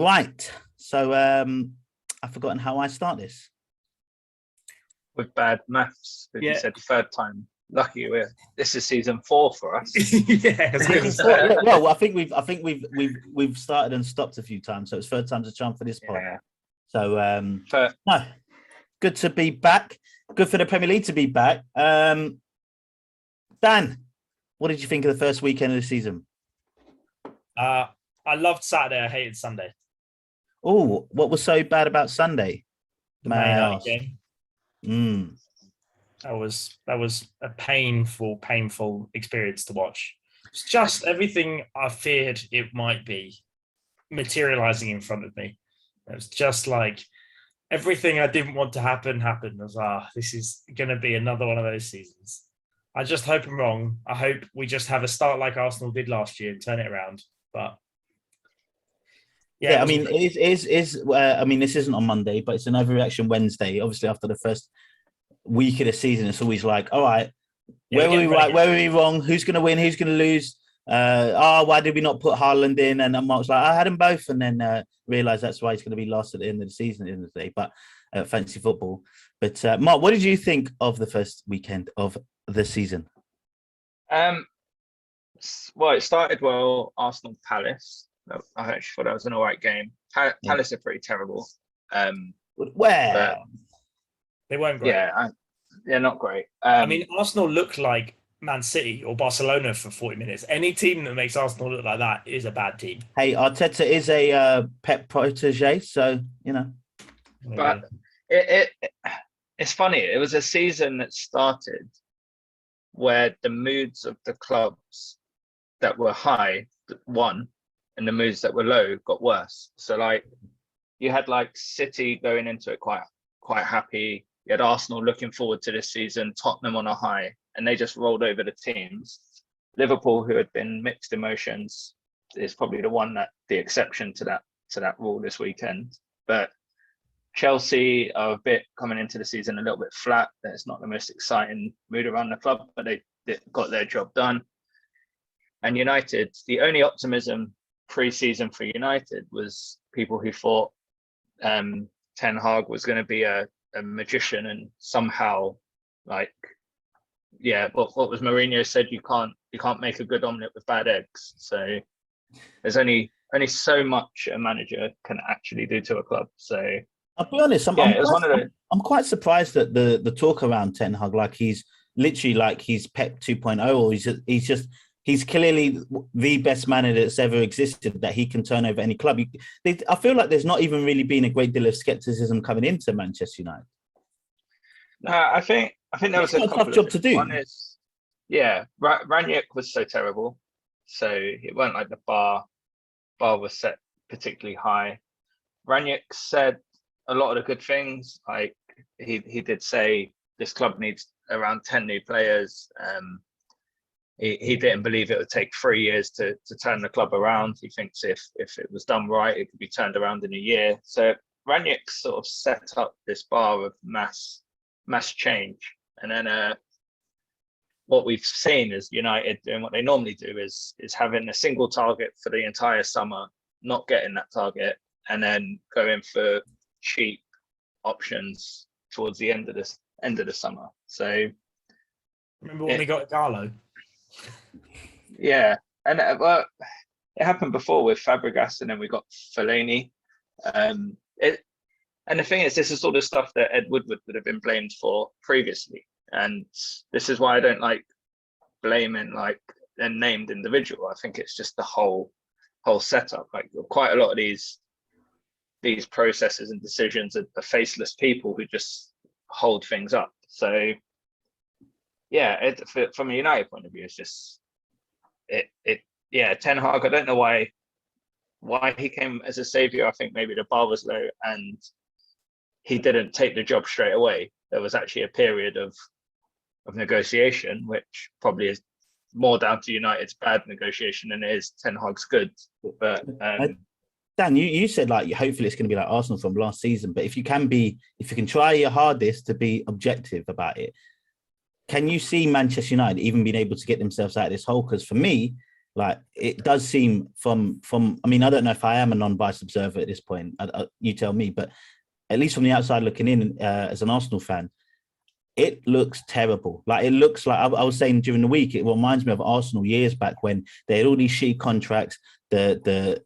Right. So I've forgotten how I start this. With bad maths, because you said third time. Lucky this is season 4 for us. Well, I think we've started and stopped a few times, so it's third time's a charm for this pod. Yeah. So no, good to be back. Good for the Premier League to be back. Dan, what did you think of the first weekend of the season? I loved Saturday. I hated Sunday. Oh, what was so bad about Sunday? The Man United game. Mm. That was a painful experience to watch. It's just everything I feared it might be materializing in front of me. It was just like everything I didn't want to happen happened. I was this is going to be another one of those seasons. I just hope I'm wrong. I hope we just have a start like Arsenal did last year and turn it around. But I mean, this isn't on Monday, but it's an overreaction Wednesday. Obviously, after the first week of the season, it's always like, all right, where were we right? Where were we wrong? Who's going to win? Who's going to lose? Why did we not put Haaland in? And Mark's like, I had them both, and then realised that's why he's going to be last at the end of the season, at the end of the day. But fancy football. But Mark, what did you think of the first weekend of the season? Well, it started well. Arsenal Palace. I actually thought that was an all right game. Palace are pretty terrible. Where they weren't great. Yeah, they're not great. I mean, Arsenal looked like Man City or Barcelona for 40 minutes. Any team that makes Arsenal look like that is a bad team. Hey, Arteta is a Pep protege, so you know. But it's funny. It was a season that started where the moods of the clubs that were high won, and the moods that were low got worse. So like you had like City going into it quite happy. You had Arsenal looking forward to this season, Tottenham on a high, and they just rolled over the teams. Liverpool, who had been mixed emotions, is probably the exception to that rule this weekend. But Chelsea are a bit coming into the season a little bit flat. It's not the most exciting mood around the club, but they got their job done. And United, the only optimism pre-season for United was people who thought Ten Hag was going to be a magician and somehow what was Mourinho said, you can't make a good omelette with bad eggs. So there's only so much a manager can actually do to a club. So I'll be honest, I'm quite surprised at the talk around Ten Hag, like he's literally like he's Pep 2.0, or he's clearly the best manager that's ever existed, that he can turn over any club. I feel like there's not even really been a great deal of skepticism coming into Manchester United. No, I think that was a tough job to do. One is, Ranić was so terrible, so it weren't like the bar was set particularly high. Ranić said a lot of the good things. Like he did say this club needs around 10 new players. He didn't believe it would take 3 years to turn the club around. He thinks if it was done right, it could be turned around in a year. So Ranić sort of set up this bar of mass change. And then what we've seen is United doing what they normally do is having a single target for the entire summer, not getting that target, and then going for cheap options towards the end of the summer. So remember when we got Gallo? Yeah, and it happened before with Fabregas, and then we got Fellaini. And the thing is, this is all the stuff that Ed Woodward would have been blamed for previously, and this is why I don't like blaming like a named individual. I think it's just the whole setup. Like quite a lot of these processes and decisions are faceless people who just hold things up. So yeah, from a United point of view, it's just Ten Hag. I don't know why he came as a savior. I think maybe the bar was low and he didn't take the job straight away. There was actually a period of negotiation, which probably is more down to United's bad negotiation than it is Ten Hag's good. But Dan, you said like hopefully it's going to be like Arsenal from last season, but if you can try your hardest to be objective about it, can you see Manchester United even being able to get themselves out of this hole? Because for me, Like it does seem from. I mean, I don't know if I am a non-biased observer at this point. You tell me, but at least from the outside looking in, as an Arsenal fan, it looks terrible. Like it looks like I was saying during the week. It reminds me of Arsenal years back when they had all these shitty contracts. The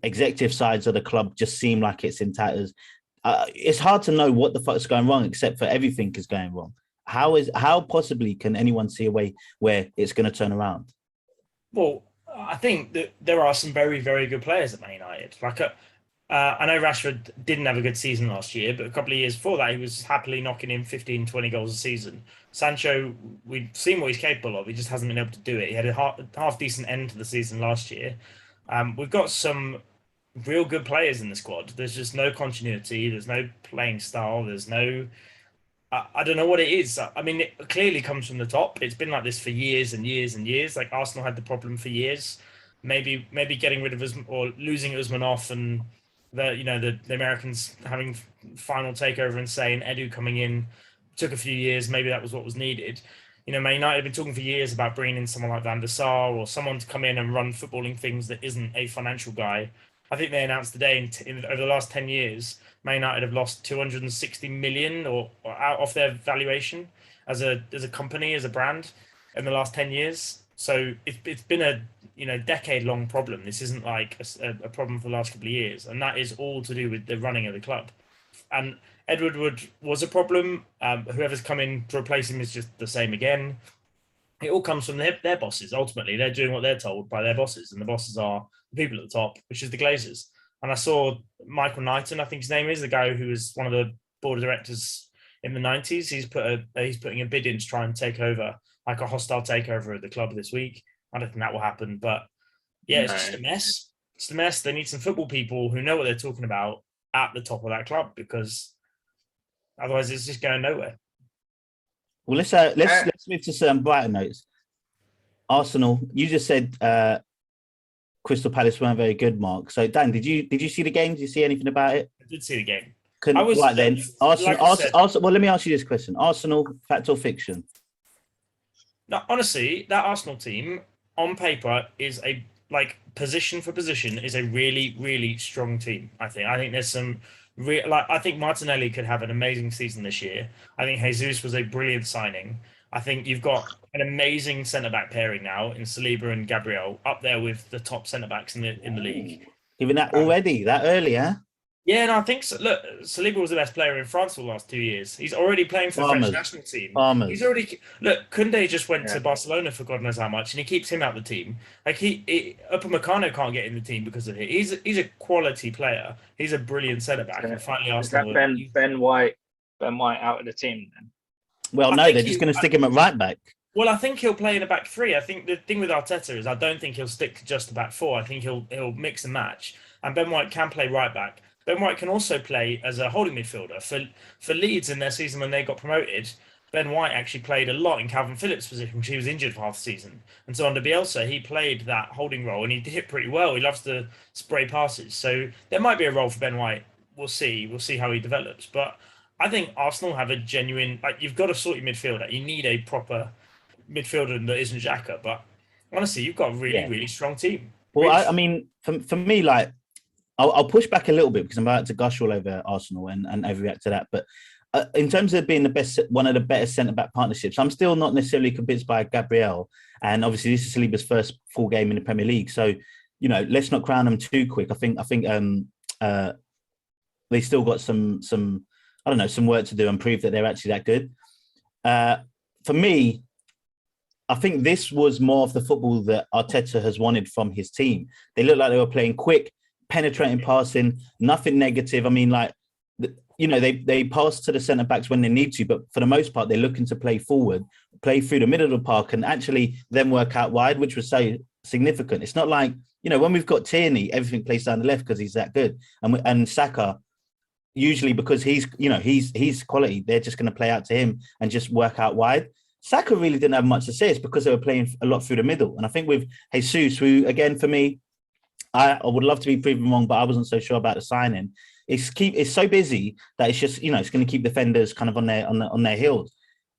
executive sides of the club just seem like it's in tatters. It's hard to know what the fuck is going wrong, except for everything is going wrong. How possibly can anyone see a way where it's going to turn around? Well, I think that there are some very, very good players at Man United. I know Rashford didn't have a good season last year, but a couple of years before that, he was happily knocking in 15, 20 goals a season. Sancho, we've seen what he's capable of. He just hasn't been able to do it. He had a half decent end to the season last year. We've got some real good players in the squad. There's just no continuity. There's no playing style. There's no... I don't know what it is. I mean, it clearly comes from the top. It's been like this for years and years and years. Like Arsenal had the problem for years. Maybe getting rid of Usman or losing Usman off and the Americans having final takeover and saying Edu coming in took a few years. Maybe that was what was needed. Man United have been talking for years about bringing in someone like Van der Sar or someone to come in and run footballing things that isn't a financial guy. I think they announced today over the last 10 years, Man United have lost 260 million or out off their valuation as a company, as a brand in the last 10 years. So it's been a decade-long problem. This isn't like a problem for the last couple of years, and that is all to do with the running of the club. And Edward Wood was a problem. Whoever's come in to replace him is just the same again. It all comes from their bosses. Ultimately, they're doing what they're told by their bosses, and the bosses are the people at the top, which is the Glazers. And I saw Michael Knighton, I think his name is, the guy who was one of the board of directors in the 90s. He's putting a bid in to try and take over, like a hostile takeover of the club this week. I don't think that will happen, but yeah, it's just a mess. It's a mess. They need some football people who know what they're talking about at the top of that club, because otherwise it's just going nowhere. Well, let's move to some brighter notes. Arsenal, you just said Crystal Palace weren't very good, Mark. So Dan, did you see the game? Did you see anything about it? I did see the game. Arsenal. Well, let me ask you this question: Arsenal, fact or fiction? No, honestly, that Arsenal team on paper is position for position is a really, really strong team. I think there's some I think Martinelli could have an amazing season this year. I think Jesus was a brilliant signing. I think you've got an amazing centre-back pairing now in Saliba and Gabriel, up there with the top centre-backs in the league. Even that already, that early, huh? Yeah, and I think so. Look, Saliba was the best player in France for the last 2 years. He's already playing for the French national team. He's already Koundé just went to Barcelona for God knows how much, and he keeps him out of the team. Like Upamecano can't get in the team because of it. He's a quality player. He's a brilliant centre back. And finally, Arsenal. Is that Ben White out of the team then? Well, no, they're just going to stick him at right back. Well, I think he'll play in a back three. I think the thing with Arteta is I don't think he'll stick to just the back four. I think he'll mix and match. And Ben White can play right back. Ben White can also play as a holding midfielder. For Leeds in their season when they got promoted, Ben White actually played a lot in Calvin Phillips' position because he was injured for half the season. And so under Bielsa, he played that holding role and he did it pretty well. He loves to spray passes. So there might be a role for Ben White. We'll see. We'll see how he develops. But I think Arsenal have a genuine... you've got to sort your midfielder. You need a proper midfielder that isn't Xhaka. But honestly, you've got a really, really strong team. Well, I mean, for me, I'll push back a little bit because I'm about to gush all over Arsenal and overreact to that. But in terms of being one of the better centre-back partnerships, I'm still not necessarily convinced by Gabriel. And obviously, this is Saliba's first full game in the Premier League. So, let's not crown them too quick. I think they still got some work to do and prove that they're actually that good. For me, I think this was more of the football that Arteta has wanted from his team. They looked like they were playing quick, penetrating passing, nothing negative. I mean, they pass to the centre backs when they need to, but for the most part, they're looking to play forward, play through the middle of the park, and actually then work out wide, which was so significant. It's not like when we've got Tierney, everything plays down the left because he's that good, and Saka, usually because he's quality, they're just going to play out to him and just work out wide. Saka really didn't have much to say. It's because they were playing a lot through the middle, and I think with Jesus, who again for me, I would love to be proven wrong, but I wasn't so sure about the signing. It's so busy that it's just it's going to keep defenders kind of on their heels.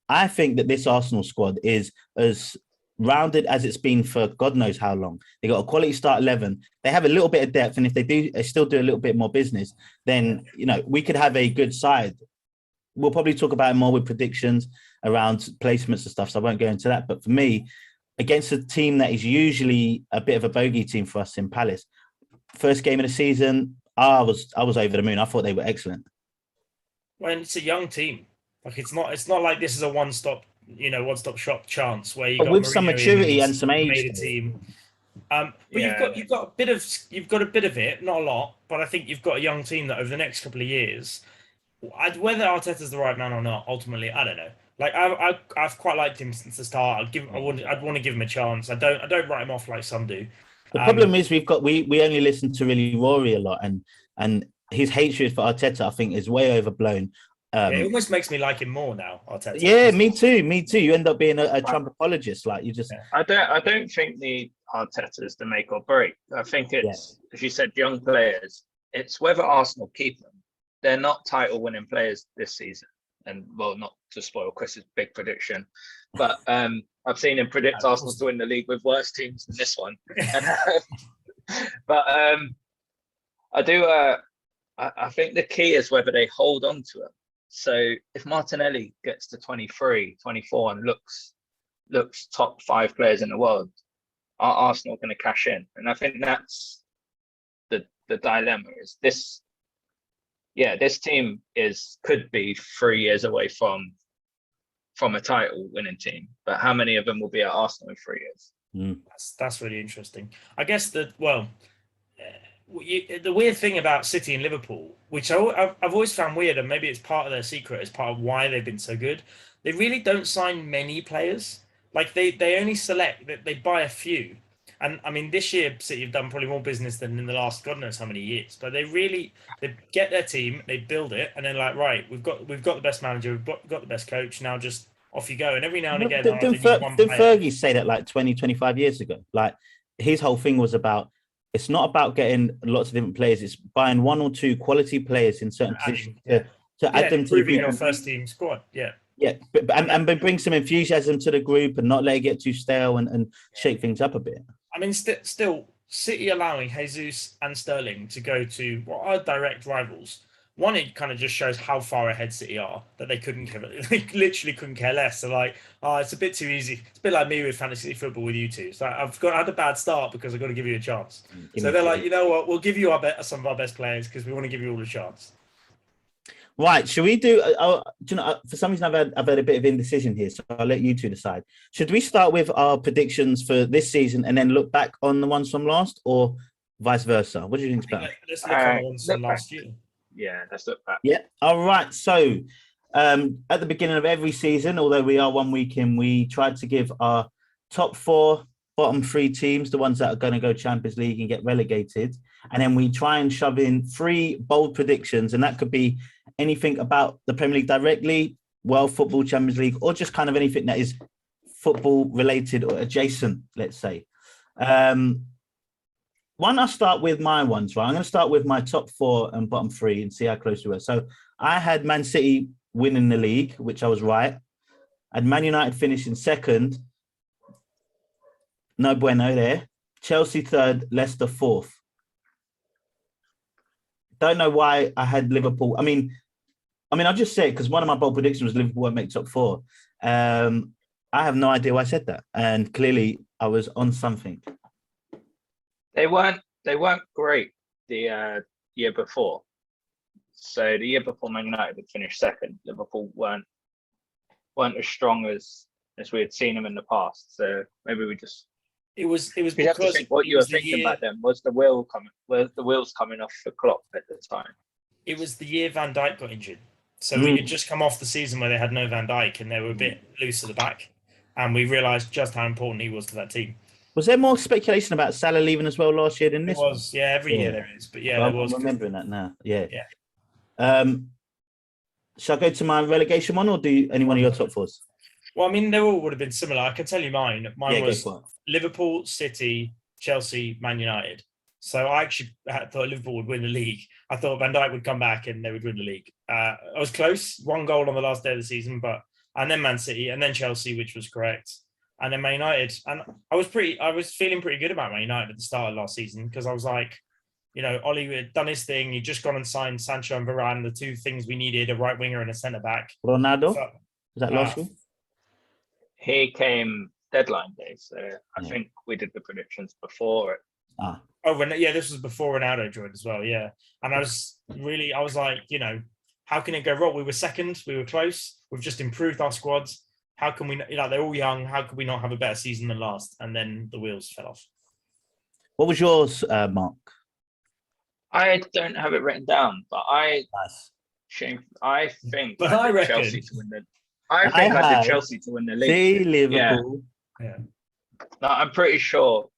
I think that this Arsenal squad is as rounded as it's been for God knows how long. They got a quality start 11. They have a little bit of depth, and if they still do a little bit more business, then we could have a good side. We'll probably talk about it more with predictions around placements and stuff, so I won't go into that. But for me, against a team that is usually a bit of a bogey team for us in Palace, first game of the season, I was over the moon. I thought they were excellent. Well, it's a young team. Like it's not like this is a one-stop shop chance where you got with some Mourinho maturity and some age made a team. But you've got a bit of it, not a lot, but I think you've got a young team that over the next couple of years, whether Arteta's the right man or not, ultimately, I don't know. Like I've quite liked him since the start. I'd want to give him a chance. I don't write him off like some do. The problem is we only listen to really Rory a lot, and his hatred for Arteta, I think, is way overblown. It almost makes me like him more now, Arteta. Yeah, me too. You end up being a Trump apologist. Like you just. Yeah. I don't think the Arteta is the make or break. I think it's, as you said, young players. It's whether Arsenal keep them. They're not title-winning players this season, and well, not to spoil Chris's big prediction, but I've seen him predict Arsenal to win the league with worse teams than this one. But I do. I think the key is whether they hold on to it. So if Martinelli gets to 23, 24 and looks top 5 players in the world, are Arsenal going to cash in? And I think that's the dilemma. Is this? Yeah, this team could be 3 years away from a title winning team, but how many of them will be at Arsenal in 3 years? That's really interesting. I guess the weird thing about City and Liverpool, which I've always found weird, and maybe it's part of their secret, it's part of why they've been so good. They really don't sign many players. Like they only select, they buy a few. And I mean, this year City have done probably more business than in the last God knows how many years. But they get their team, they build it, and then like, right, we've got the best manager, we've got the best coach. Now just off you go. And every now and again, didn't Fergie say that like 20, 25 years ago? Like his whole thing was about, it's not about getting lots of different players. It's buying 1 or 2 quality players in certain positions to add them to your first team squad. Yeah, and bring some enthusiasm to the group and not let it get too stale and shake things up a bit. I mean, still, City allowing Jesus and Sterling to go to what are direct rivals. One, it kind of just shows how far ahead City are, that they literally couldn't care less. They're like, oh, it's a bit too easy. It's a bit like me with fantasy football with you two. So I had a bad start because I've got to give you a chance. So they're like, you know what, we'll give you some of our best players because we want to give you all a chance. Right, should we do? For some reason, I've had a bit of indecision here, so I'll let you two decide. Should we start with our predictions for this season and then look back on the ones from last, or vice versa? What do you think about? Let's look on the ones from last year. Yeah, let's look back. Yeah. All right. So, at the beginning of every season, although we are 1 week in, we tried to give our top 4, bottom 3 teams, the ones that are going to go Champions League and get relegated, and then we try and shove in 3 bold predictions, and that could be anything about the Premier League directly, World Football, Champions League, or just kind of anything that is football related or adjacent, let's say. I'll start with my ones, right? I'm going to start with my top 4 and bottom 3 and see how close we were. So I had Man City winning the league, which I was right. I had Man United finishing 2nd. No bueno there. Chelsea 3rd, Leicester 4th. Don't know why I had Liverpool. I mean, I'll just say it because one of my bold predictions was Liverpool won't make top 4. I have no idea why I said that, and clearly I was on something. They weren't great the year before. So the year before, Man United had finished 2nd. Liverpool weren't as strong as we had seen them in the past. So maybe we just. It was because have to think what you were thinking back then. Was the wheels coming off the clock at the time? It was the year Van Dijk got injured. So we had just come off the season where they had no Van Dijk and they were a bit loose at the back. And we realised just how important he was to that team. Was there more speculation about Salah leaving as well last year than this? There was, yeah, every year there is. But yeah, there was. I'm remembering that now. Yeah. Shall I go to my relegation one, or do any one of your top 4s? Well, I mean, they all would have been similar. I can tell you mine. Mine was Liverpool, City, Chelsea, Man United. So I actually thought Liverpool would win the league. I thought Van Dijk would come back and they would win the league. I was close, 1 goal on the last day of the season, and then Man City, and then Chelsea, which was correct. And then Man United, and I was feeling pretty good about Man United at the start of last season because I was like, Ollie had done his thing. He'd just gone and signed Sancho and Varane, the two things we needed, a right winger and a centre back. Ronaldo? Is that last year? He came deadline day, so I think we did the predictions before it. This was before Ronaldo joined as well, yeah. And I was like, how can it go wrong? We were second, we were close. We've just improved our squads. How can we, they're all young. How could we not have a better season than last? And then the wheels fell off. What was yours, Mark? I don't have it written down, but I think I did Chelsea to win the. I did Chelsea to win the league. See, Liverpool. Yeah. No, I'm pretty sure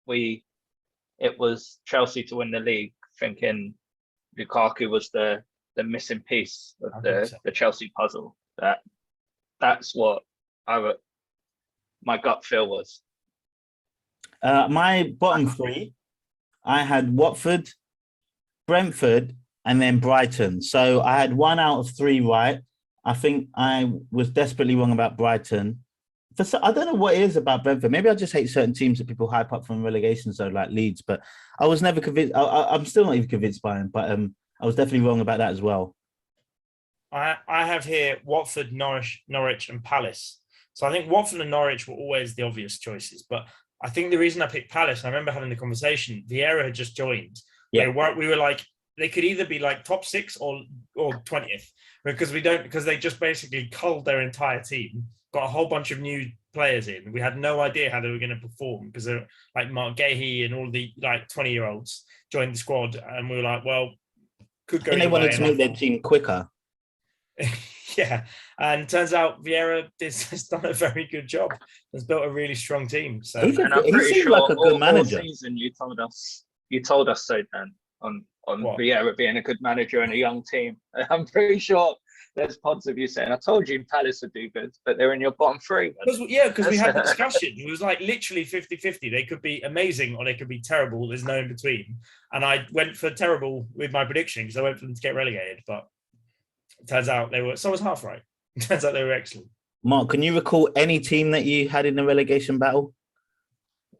it was Chelsea to win the league, thinking Lukaku was the missing piece of the Chelsea puzzle. That's what my gut feel was. My bottom three, I had Watford, Brentford, and then Brighton. So I had 1 out of 3 right. I think I was desperately wrong about Brighton. I don't know what it is about Brentford. Maybe I just hate certain teams that people hype up from relegation zone, like Leeds. But I was never convinced. I'm still not even convinced by them. But I was definitely wrong about that as well. I have here Watford, Norwich, and Palace. So I think Watford and Norwich were always the obvious choices. But I think the reason I picked Palace, I remember having the conversation, Vieira had just joined. Yeah. We were like, they could either be like top 6 or 20th because they just basically culled their entire team, got a whole bunch of new players in. We had no idea how they were going to perform because they're like Mark Gahey and all the like 20-year-olds joined the squad. And we were like, well, could go. And they wanted to make their team quicker. Yeah. And turns out Vieira has done a very good job. Has built a really strong team. So and I'm pretty sure like a good manager. All season you told us so, Dan, on Vieira being a good manager and a young team. I'm pretty sure there's pods of you saying, I told you Palace would do good, but they're in your bottom 3. Because we had the discussion. It was like literally 50-50. They could be amazing or they could be terrible. There's no in between. And I went for terrible with my prediction because I went for them to get relegated. But it turns out so I was half right. It turns out they were excellent. Mark, can you recall any team that you had in the relegation battle?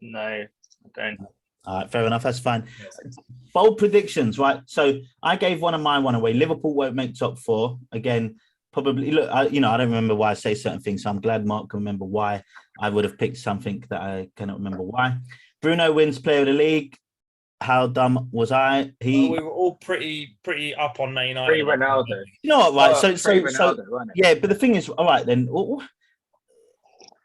No, I don't. All right, fair enough. That's fine. Yes. Bold predictions, right? So I gave one of mine away. Liverpool won't make top 4 again. Probably. Look, I don't remember why I say certain things. So I'm glad Mark can remember why I would have picked something that I cannot remember why. Bruno wins Player of the League. How dumb was I? We were all pretty up on Man United. Pre-Ronaldo. You know what? Right. So yeah. But the thing is, all right then.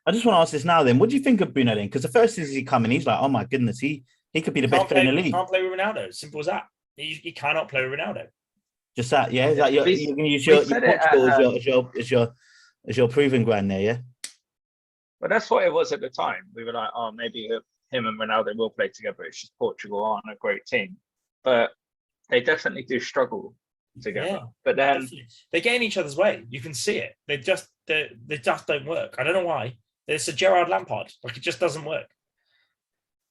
I just want to ask this now. Then, what do you think of Bruno then? Because the first season he come in, he's like, oh my goodness, he could be the best player in the league. He can't play with Ronaldo. Simple as that. He cannot play with Ronaldo. Just that, yeah. Is that you're going to use your Portugal as your proving ground there, yeah. But that's what it was at the time. We were like, oh, maybe him and Ronaldo will play together. It's just Portugal aren't a great team, but they definitely do struggle together. Yeah, but then they get in each other's way. You can see it. They just don't work. I don't know why. It's a Gerrard Lampard. Like it just doesn't work.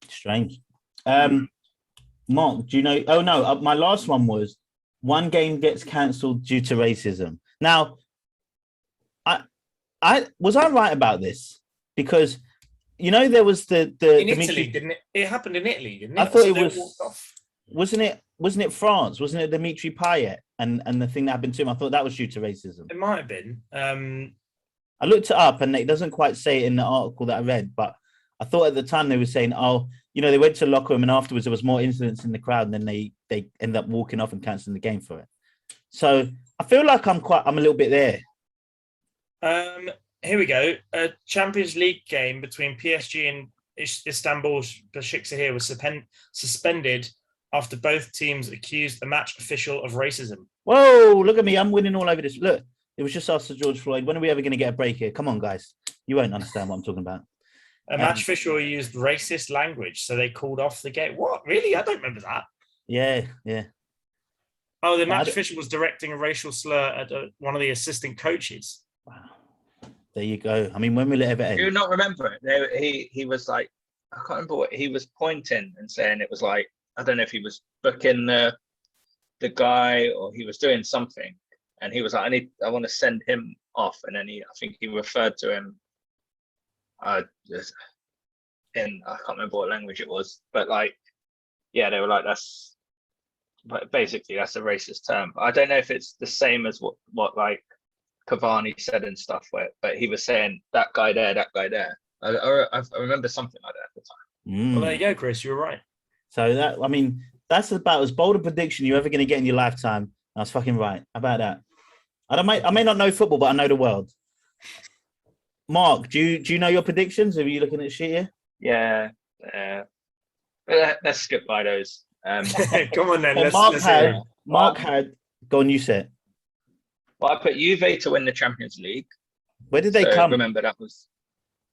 Strange. Mark, do you know? Oh no, my last one was one game gets cancelled due to racism. Now, I was I right about this because there was the in Italy, didn't it? It happened in Italy, didn't it? I thought it was. Wasn't it France? Wasn't it Dimitri Payet and the thing that happened to him? I thought that was due to racism. It might have been. I looked it up and it doesn't quite say it in the article that I read, but I thought at the time they were saying, they went to the locker room and afterwards there was more incidents in the crowd and then they ended up walking off and cancelling the game for it. So I feel like I'm a little bit there. Here we go. A Champions League game between PSG and Istanbul Başakşehir was suspended after both teams accused the match official of racism. Whoa, look at me. I'm winning all over this. Look, it was just after George Floyd. When are we ever going to get a break here? Come on, guys. You won't understand what I'm talking about. A match official used racist language, so they called off the game. What? Really? I don't remember that. Yeah. Oh, the match official was directing a racial slur at one of the assistant coaches. Wow. There you go. I mean, when will it ever end? Do you not remember it? He was like, I can't remember what he was pointing and saying. It was like, I don't know if he was booking the guy or he was doing something, and he was like, I want to send him off, and then I think he referred to him just in I can't remember what language it was, but like, yeah, they were like, but basically that's a racist term. I don't know if it's the same as what like Cavani said and stuff, but he was saying that guy there, that guy there. I remember something like that at the time. Well, there you go, Chris. You were right. So that's about as bold a prediction you're ever going to get in your lifetime. I was fucking right. How about that? I may not know football, but I know the world. Mark, do you know your predictions? Are you looking at shit here? Yeah. Let's skip by those. Come on then. Well, Mark had. Go on, you said. Well, I put Juve to win the Champions League. Where did they come? Remember that was.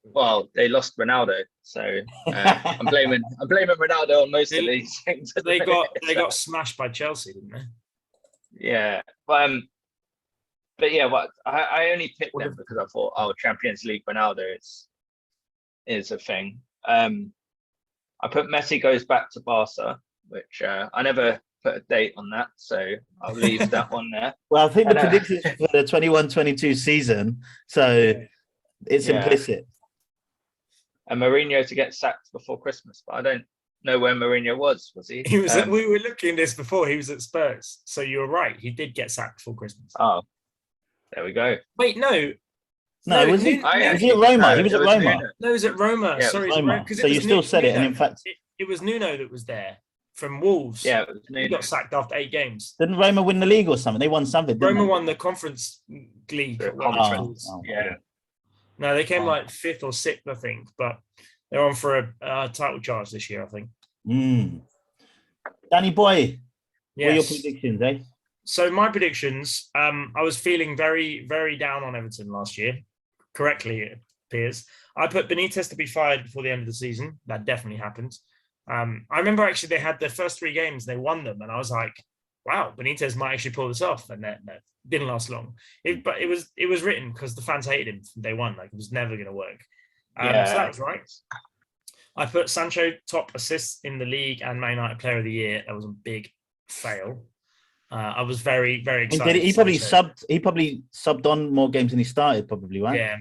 Well, they lost Ronaldo, so I'm blaming Ronaldo on most of these things. They got smashed by Chelsea, didn't they? Yeah, but yeah, I only picked them because I thought, Champions League Ronaldo is a thing. I put Messi goes back to Barca, which I never put a date on that, so I'll leave that one there. Well, I think the predictions for the 21-22 season, so it's implicit. And Mourinho to get sacked before Christmas, but I don't know where Mourinho was he? He was. We were looking at this before. He was at Spurs, so you were right. He did get sacked before Christmas. Oh, there we go. Wait, no, was he at Roma? He was at Roma. No, he was at Roma. Yeah, sorry, Roma. So you still said it, and in fact, it was Nuno that was there from Wolves. Yeah, it was Nuno. He got sacked after 8 games. Didn't Roma win the league or something? They won something. Roma won the Conference League. Yeah. No, they came like 5th or 6th, I think, but they're on for a title charge this year, I think. Danny boy, yes. What are your predictions, eh? So my predictions, I was feeling very, very down on Everton last year. Correctly, it appears. I put Benitez to be fired before the end of the season. That definitely happened. I remember actually they had their first 3 games, they won them, and I was like, wow, Benitez might actually pull this off, and that didn't last long. But it was written because the fans hated him from day one. Like, it was never going to work. So that was right. I put Sancho top assists in the league and Man United Player of the Year. That was a big fail. I was very, very excited. He probably subbed on more games than he started, probably, right? Yeah,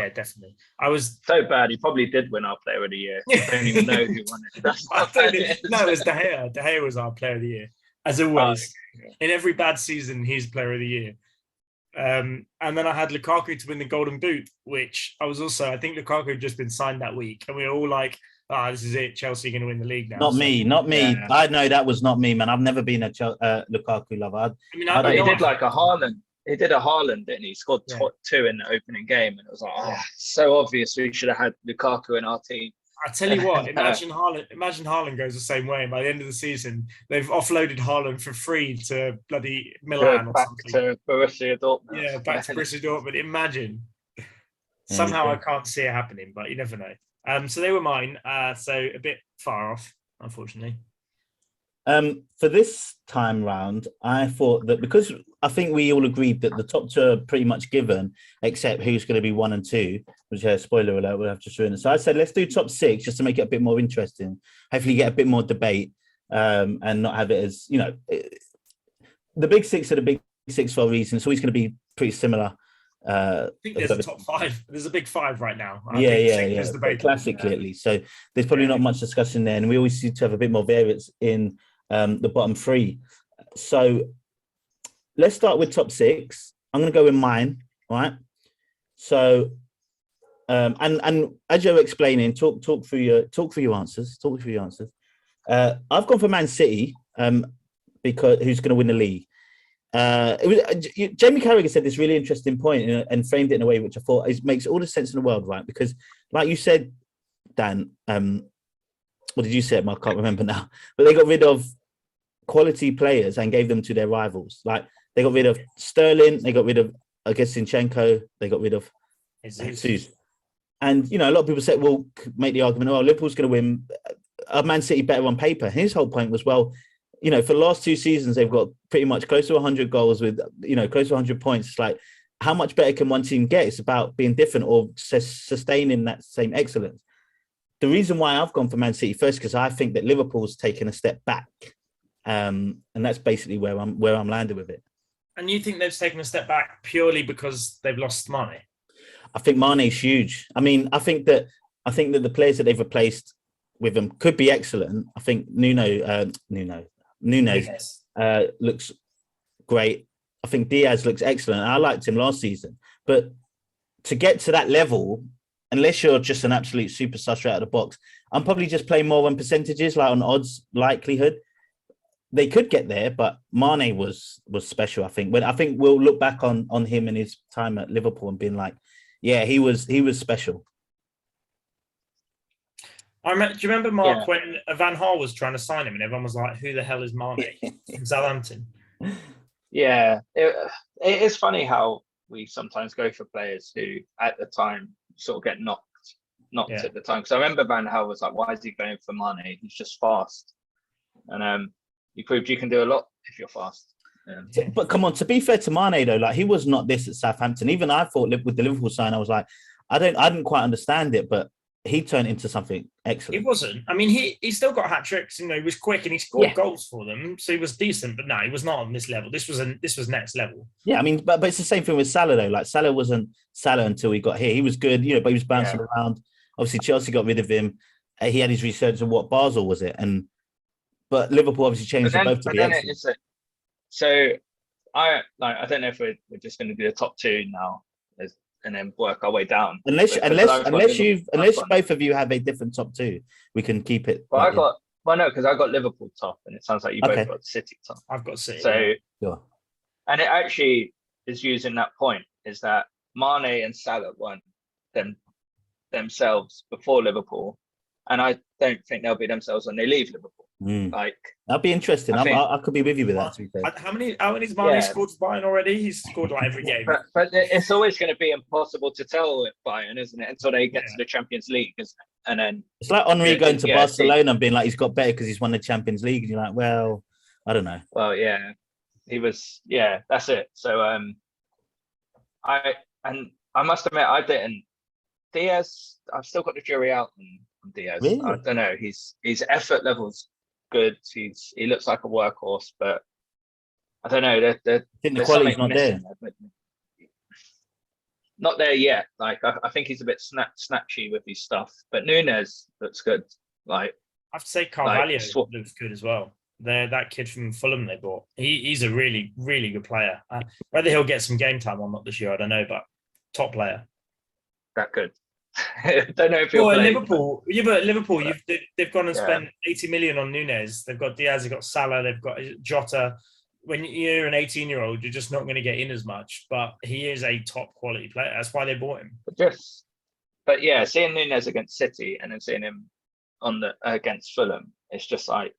definitely. I was so bad. He probably did win our Player of the Year. I don't even know who won it. No, it was De Gea. De Gea was our Player of the Year, as always. In every bad season, he's Player of the Year. And then I had Lukaku to win the Golden Boot, which I think Lukaku had just been signed that week, and we were all like, this is it. Chelsea are going to win the league now. Not me. Yeah. I know that was not me, man. I've never been a Lukaku lover. He did like a Haaland. He did a Haaland, didn't he? He scored 2 in the opening game, and it was like, so obvious we should have had Lukaku in our team. I tell you what, imagine Haaland goes the same way. And by the end of the season, they've offloaded Haaland for free to bloody Milan or something. Back to Borussia Dortmund. Yeah, back to Borussia Dortmund. Imagine. Somehow I can't see it happening, but you never know. So they were mine. So a bit far off, unfortunately. For this time round, I thought that because I think we all agreed that the top 2 are pretty much given, except who's going to be 1 and 2, which spoiler alert, we'll have to ruin it. So I said, let's do top 6 just to make it a bit more interesting. Hopefully get a bit more debate and not have it as, the big 6 are the big 6 for a reason. It's always going to be pretty similar. I think there's a top 5. There's a big 5 right now. Yeah. Classically, at least. So there's probably not much discussion there, and we always seem to have a bit more variance in the bottom 3. So let's start with top 6. I'm going to go with mine. All right. So, and as you're explaining, talk through your answers. I've gone for Man City because who's going to win the league. Jamie Carragher said this really interesting point and framed it in a way which I thought makes all the sense in the world, right? Because, like you said, Dan, what did you say? I can't remember now. But they got rid of quality players and gave them to their rivals. Like, they got rid of Sterling, they got rid of, I guess, Zinchenko, they got rid of Jesus. And, a lot of people said, well, make the argument, Liverpool's going to win. Are Man City better on paper? His whole point was, well, for the last 2 seasons, they've got pretty much close to 100 goals with, close to 100 points. It's like, how much better can one team get? It's about being different or sustaining that same excellence. The reason why I've gone for Man City first, because I think that Liverpool's taken a step back. And that's basically where I'm landing with it. And you think they've taken a step back purely because they've lost money? I think Mane's huge. I mean, I think that the players that they've replaced with him could be excellent. I think Nunez looks great. I think Diaz looks excellent. I liked him last season, but to get to that level, unless you're just an absolute superstar straight out of the box, I'm probably just playing more on percentages, like on odds likelihood. They could get there, but Mane was special. I think we'll look back on him and his time at Liverpool and being like, yeah, he was special. Do you remember, Mark, when Van Gaal was trying to sign him and everyone was like, who the hell is Mane from Southampton? Yeah, it is funny how we sometimes go for players who at the time sort of get knocked at the time. Because I remember Van Gaal was like, why is he going for Mane? He's just fast. And you proved you can do a lot if you're fast. Yeah. But come on, to be fair to Mane though, like he was not this at Southampton. Even I thought with the Liverpool sign, I was like, I didn't quite understand it, but he turned into something excellent. He wasn't. I mean, he still got hat tricks. You know, he was quick and he scored goals for them, so he was decent. But no, he was not on this level. This was next level. Yeah, I mean, but it's the same thing with Salah though. Like Salah wasn't Salah until he got here. He was good, but he was bouncing around. Obviously, Chelsea got rid of him. He had his resurgence of what Basel was it, but Liverpool obviously changed them both to be excellent. So I don't know if we're just going to do the top two now, and then work our way down. Unless both of you have a different top two, we can keep it. Well, because I got Liverpool top, and it sounds like you both got City top. I've got City. So, and it actually is using that point is that Mane and Salah weren't themselves before Liverpool, and I don't think they'll be themselves when they leave Liverpool. Like that'd be interesting. I could be with you with that. To be fair. How many Mane scored for Bayern already? He's scored like every game. But it's always going to be impossible to tell with Bayern, isn't it? Until they get to the Champions League, isn't it? And then it's like Henry going to Barcelona and being like he's got better because he's won the Champions League, and you're like, well, I don't know. Well, yeah, he was. Yeah, that's it. So I must admit I didn't. Diaz, I've still got the jury out on Diaz. Really? I don't know. His effort levels good. He looks like a workhorse, but I don't know. I think the quality's not there. Not there yet. Like I think he's a bit snatchy with his stuff. But Nunez looks good. Like I have to say, Carvalho looks good as well. That kid from Fulham they bought. He's a really, really good player. Whether he'll get some game time or not this year, I don't know. But top player. That good. Don't know if he'll play. Liverpool. Yeah, but Liverpool, they've gone and spent 80 million on Nunez. They've got Diaz, they've got Salah, they've got Jota. When you're an 18-year-old, you're just not going to get in as much. But he is a top quality player. That's why they bought him. But yeah, seeing Nunez against City and then seeing him against Fulham, it's just like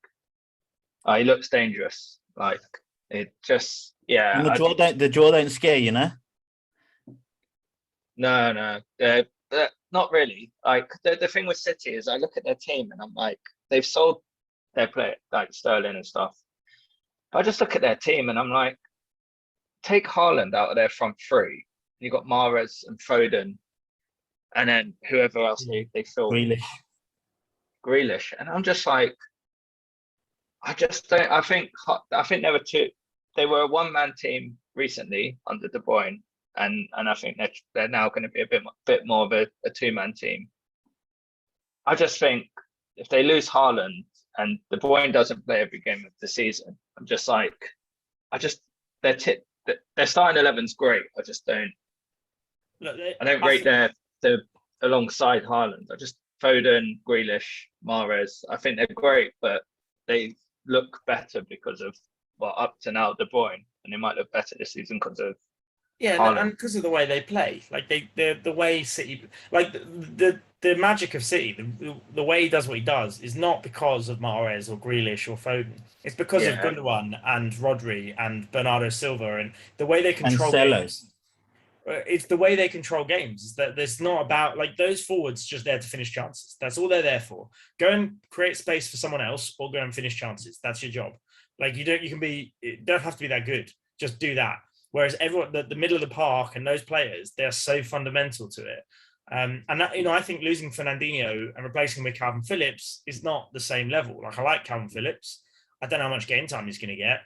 he looks dangerous. Like it just And the draw don't scare you, no? No, not really. Like the thing with City is I look at their team and I'm like, they've sold their player like Sterling and stuff. I just look at their team and I'm like, take Haaland out of their front three. You got Mahrez and Foden, and then whoever else they fill Grealish, and I'm just like, I just don't. I think they were a one-man team recently under De Bruyne. And I think they're now going to be a bit more of a two-man team. I just think if they lose Haaland and De Bruyne doesn't play every game of the season, I'm just like, their starting 11's great. I just don't. I don't rate their alongside Haaland. I just Foden, Grealish, Mahrez. I think they're great, but they look better because of up to now De Bruyne, and they might look better this season because of. Yeah, and because of the way they play, like the way City, like the magic of City, the way he does what he does is not because of Mahrez or Grealish or Foden. It's because of Gundogan and Rodri and Bernardo Silva and the way they control games. It's the way they control games. Is that there's not about like those forwards just there to finish chances. That's all they're there for. Go and create space for someone else or go and finish chances. That's your job. Like you don't have to be that good. Just do that. Whereas everyone, the middle of the park and those players, they're so fundamental to it. And that, I think losing Fernandinho and replacing him with Calvin Phillips is not the same level. Like I like Calvin Phillips. I don't know how much game time he's going to get,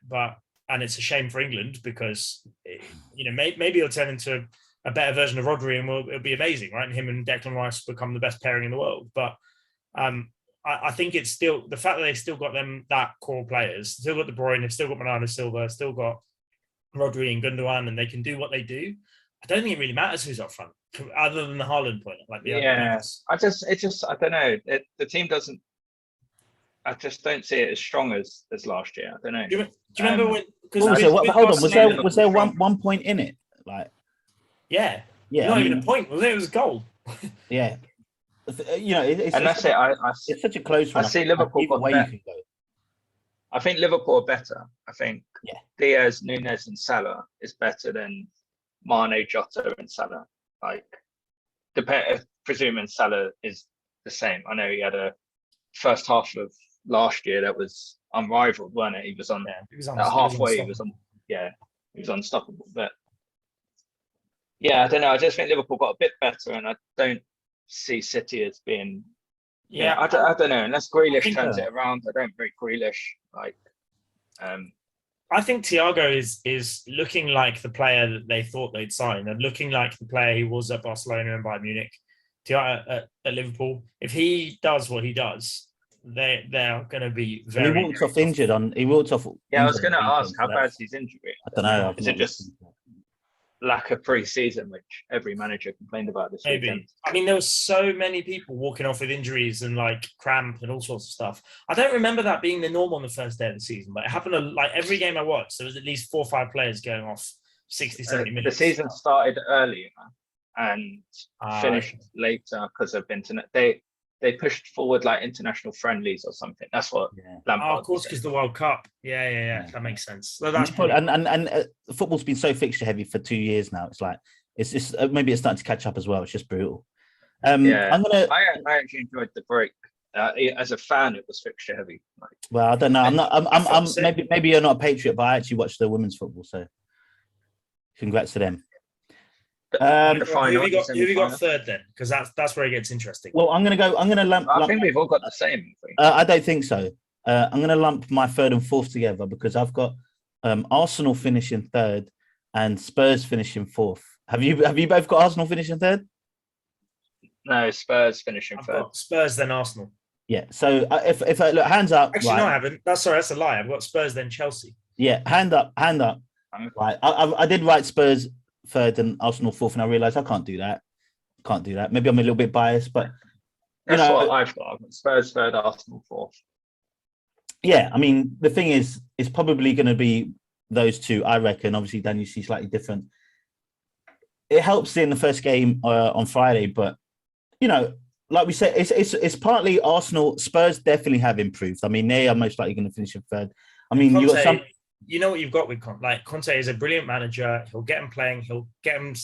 and it's a shame for England because, maybe he'll turn into a better version of Rodri, and it'll be amazing, right? And him and Declan Rice become the best pairing in the world. But I think it's still the fact that they still got that core players, still got De Bruyne, they've still got Bernardo Silva, still got Rodri and Gundogan, and they can do what they do. I don't think it really matters who's up front, other than the Haaland point. Like the I don't know. The team doesn't. I just don't see it as strong as last year. I don't know. Do you remember when? Hold on. Was there one point in it? Like, yeah. Not even a point. Was it? It was a goal. Yeah. That's it. It's such a close one. I see Liverpool got better. I think Liverpool are better. I think Diaz, Núñez, and Salah is better than Mane, Jota, and Salah. Like, presuming Salah is the same. I know he had a first half of last year that was unrivaled, wasn't it? He was halfway. He was unstoppable. But I don't know. I just think Liverpool got a bit better, and I don't see City as being. I don't know. Unless Grealish turns it around, I don't rate Grealish. I think Thiago is looking like the player that they thought they'd sign, and looking like the player he was at Barcelona and Bayern Munich. Thiago at Liverpool, if he does what he does, they're going to be very. He walked off injured He walked off. Yeah, I was going to ask how bad's his injury. I don't know. Is it just lack of pre-season, which every manager complained about this weekend? I mean, there were so many people walking off with injuries and like cramp and all sorts of stuff. I don't remember that being the norm on the first day of the season, but it happened like every game I watched. There was at least 4 or 5 players going off 60, 70 minutes. The season started earlier and finished later because of internet. They pushed forward like international friendlies or something. That's what Lampard of course, because the World Cup. Yeah. That makes sense. So that's and football's been so fixture heavy for 2 years now. It's like it's just maybe it's starting to catch up as well. It's just brutal. I actually enjoyed the break. As a fan, it was fixture heavy. Well, I don't know. I'm maybe you're not a patriot, but I actually watched the women's football. So congrats to them. Who have you got third then? Because that's where it gets interesting. Well, I'm going to lump. I think we've all got the same. I don't think so. I'm going to lump my third and fourth together because I've got Arsenal finishing third and Spurs finishing fourth. Have you both got Arsenal finishing third? No, Spurs finishing third. Spurs then Arsenal. Yeah. So if I look, hands up. Actually, no, I haven't. That's a lie. I've got Spurs then Chelsea. Yeah, hand up. Right. I did write Spurs third and Arsenal fourth, and I realised I can't do that. Maybe I'm a little bit biased, but that's what I've got. Spurs third, Arsenal fourth. Yeah, I mean the thing is, it's probably going to be those two. I reckon. Obviously, Dan, you see slightly different. It helps in the first game on Friday, but like we said, it's partly Arsenal. Spurs definitely have improved. I mean, they are most likely going to finish in third. I mean, you got some. You know what you've got with Conte. Like Conte is a brilliant manager. He'll get him playing. He'll get him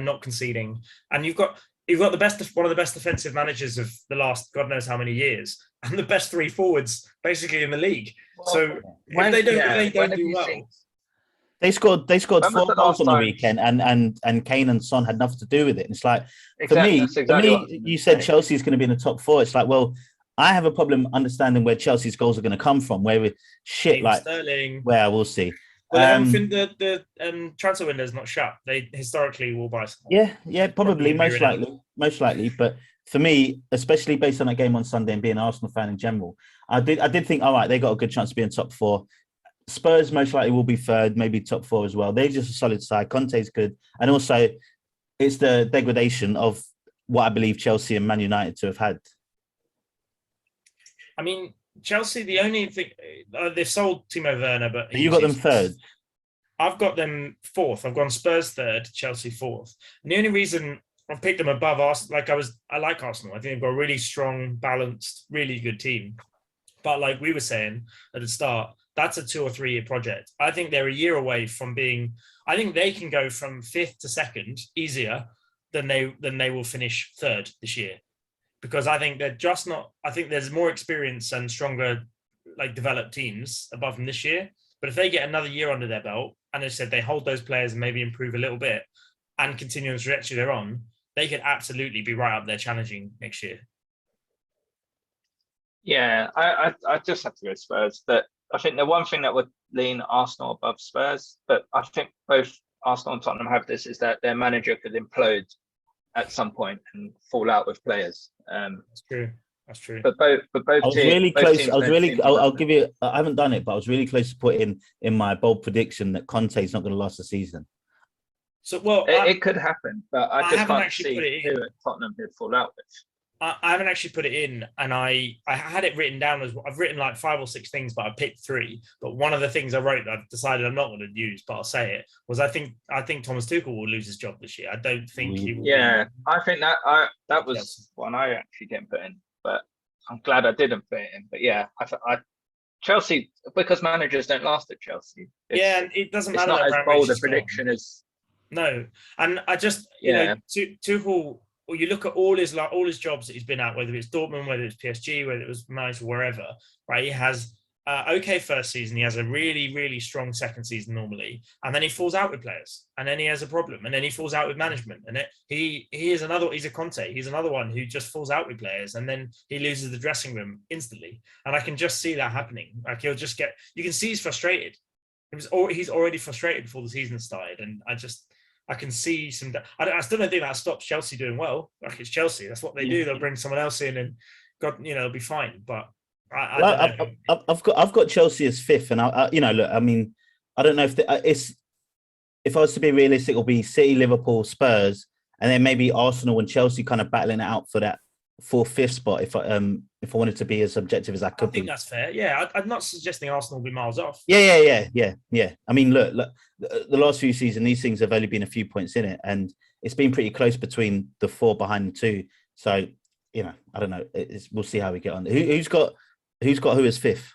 not conceding. And you've got one of the best defensive managers of the last God knows how many years, and the best 3 forwards basically in the league. So if they don't do well. They scored 4 goals on the weekend, and Kane and Son had nothing to do with it. And it's like for me, you said Chelsea is going to be in the top 4. It's like, well, I have a problem understanding where Chelsea's goals are going to come from. Where with shit like Sterling. Well, we'll see. Well, the transfer window is not shut. They historically will buy some. Yeah, probably most likely. But for me, especially based on that game on Sunday and being an Arsenal fan in general, I did think, all right, they got a good chance to be in top 4. Spurs most likely will be third, maybe top 4 as well. They're just a solid side. Conte's good, and also it's the degradation of what I believe Chelsea and Man United to have had. I mean, Chelsea, the only thing they've sold Timo Werner, but you got them third. I've got them fourth. I've gone Spurs third, Chelsea fourth. And the only reason I've picked them above Arsenal, I like Arsenal. I think they've got a really strong, balanced, really good team. But like we were saying at the start, that's a 2 or 3 year project. I think they're a year away from being. I think they can go from 5th to 2nd easier than they will finish 3rd this year. Because I think they're just not. I think there's more experience and stronger, like developed teams above them this year. But if they get another year under their belt, and they said they hold those players and maybe improve a little bit, and continue the trajectory they're on, they could absolutely be right up there challenging next year. Yeah, I just have to go Spurs. But I think the one thing that would lean Arsenal above Spurs, but I think both Arsenal and Tottenham have this, is that their manager could implode at some point and fall out with players. That's true. That's true. But both I was teams, really both close. teams I was don't really. seem to I'll have give you. I haven't done it, but I was really close to putting in my bold prediction that Conte's not going to last the season. So, well, it could happen, but I just haven't can't actually put see it in. who at Tottenham would fall out with. I haven't actually put it in, and I had it written down as I've written like 5 or 6 things, but I picked 3. But one of the things I wrote that I've decided I'm not going to use, but I'll say it, was I think Thomas Tuchel will lose his job this year. I don't think he will. Yeah, I think that was one I actually didn't put in, but I'm glad I didn't put it in. But yeah, I Chelsea, because managers don't last at Chelsea. And it doesn't matter. It's not as bold a prediction as. No, and I just you know Tuchel. Well, you look at all his jobs that he's been at, whether it's Dortmund, whether it's PSG, whether it was Mainz, or wherever, right? He has okay first season. He has a really, really strong second season normally, and then he falls out with players, and then he has a problem, and then he falls out with management, and he is another. He's a Conte. He's another one who just falls out with players, and then he loses the dressing room instantly. And I can just see that happening. Like he'll just get. You can see he's frustrated. He's already frustrated before the season started, and I can see some. I still don't think that stops Chelsea doing well. Like it's Chelsea, that's what they do. They'll bring someone else in, and they'll be fine. But I've got Chelsea as 5th, and look, I mean, I don't know if if I was to be realistic, it'll be City, Liverpool, Spurs, and then maybe Arsenal and Chelsea kind of battling it out for that 4th, 5th spot. If I wanted to be as objective as I could, I think that's fair. Yeah, I'm not suggesting Arsenal will be miles off. Yeah. I mean, look, the last few seasons, these things have only been a few points in it, and it's been pretty close between the 4 behind the 2. So, I don't know. We'll see how we get on. Who's got who as 5th?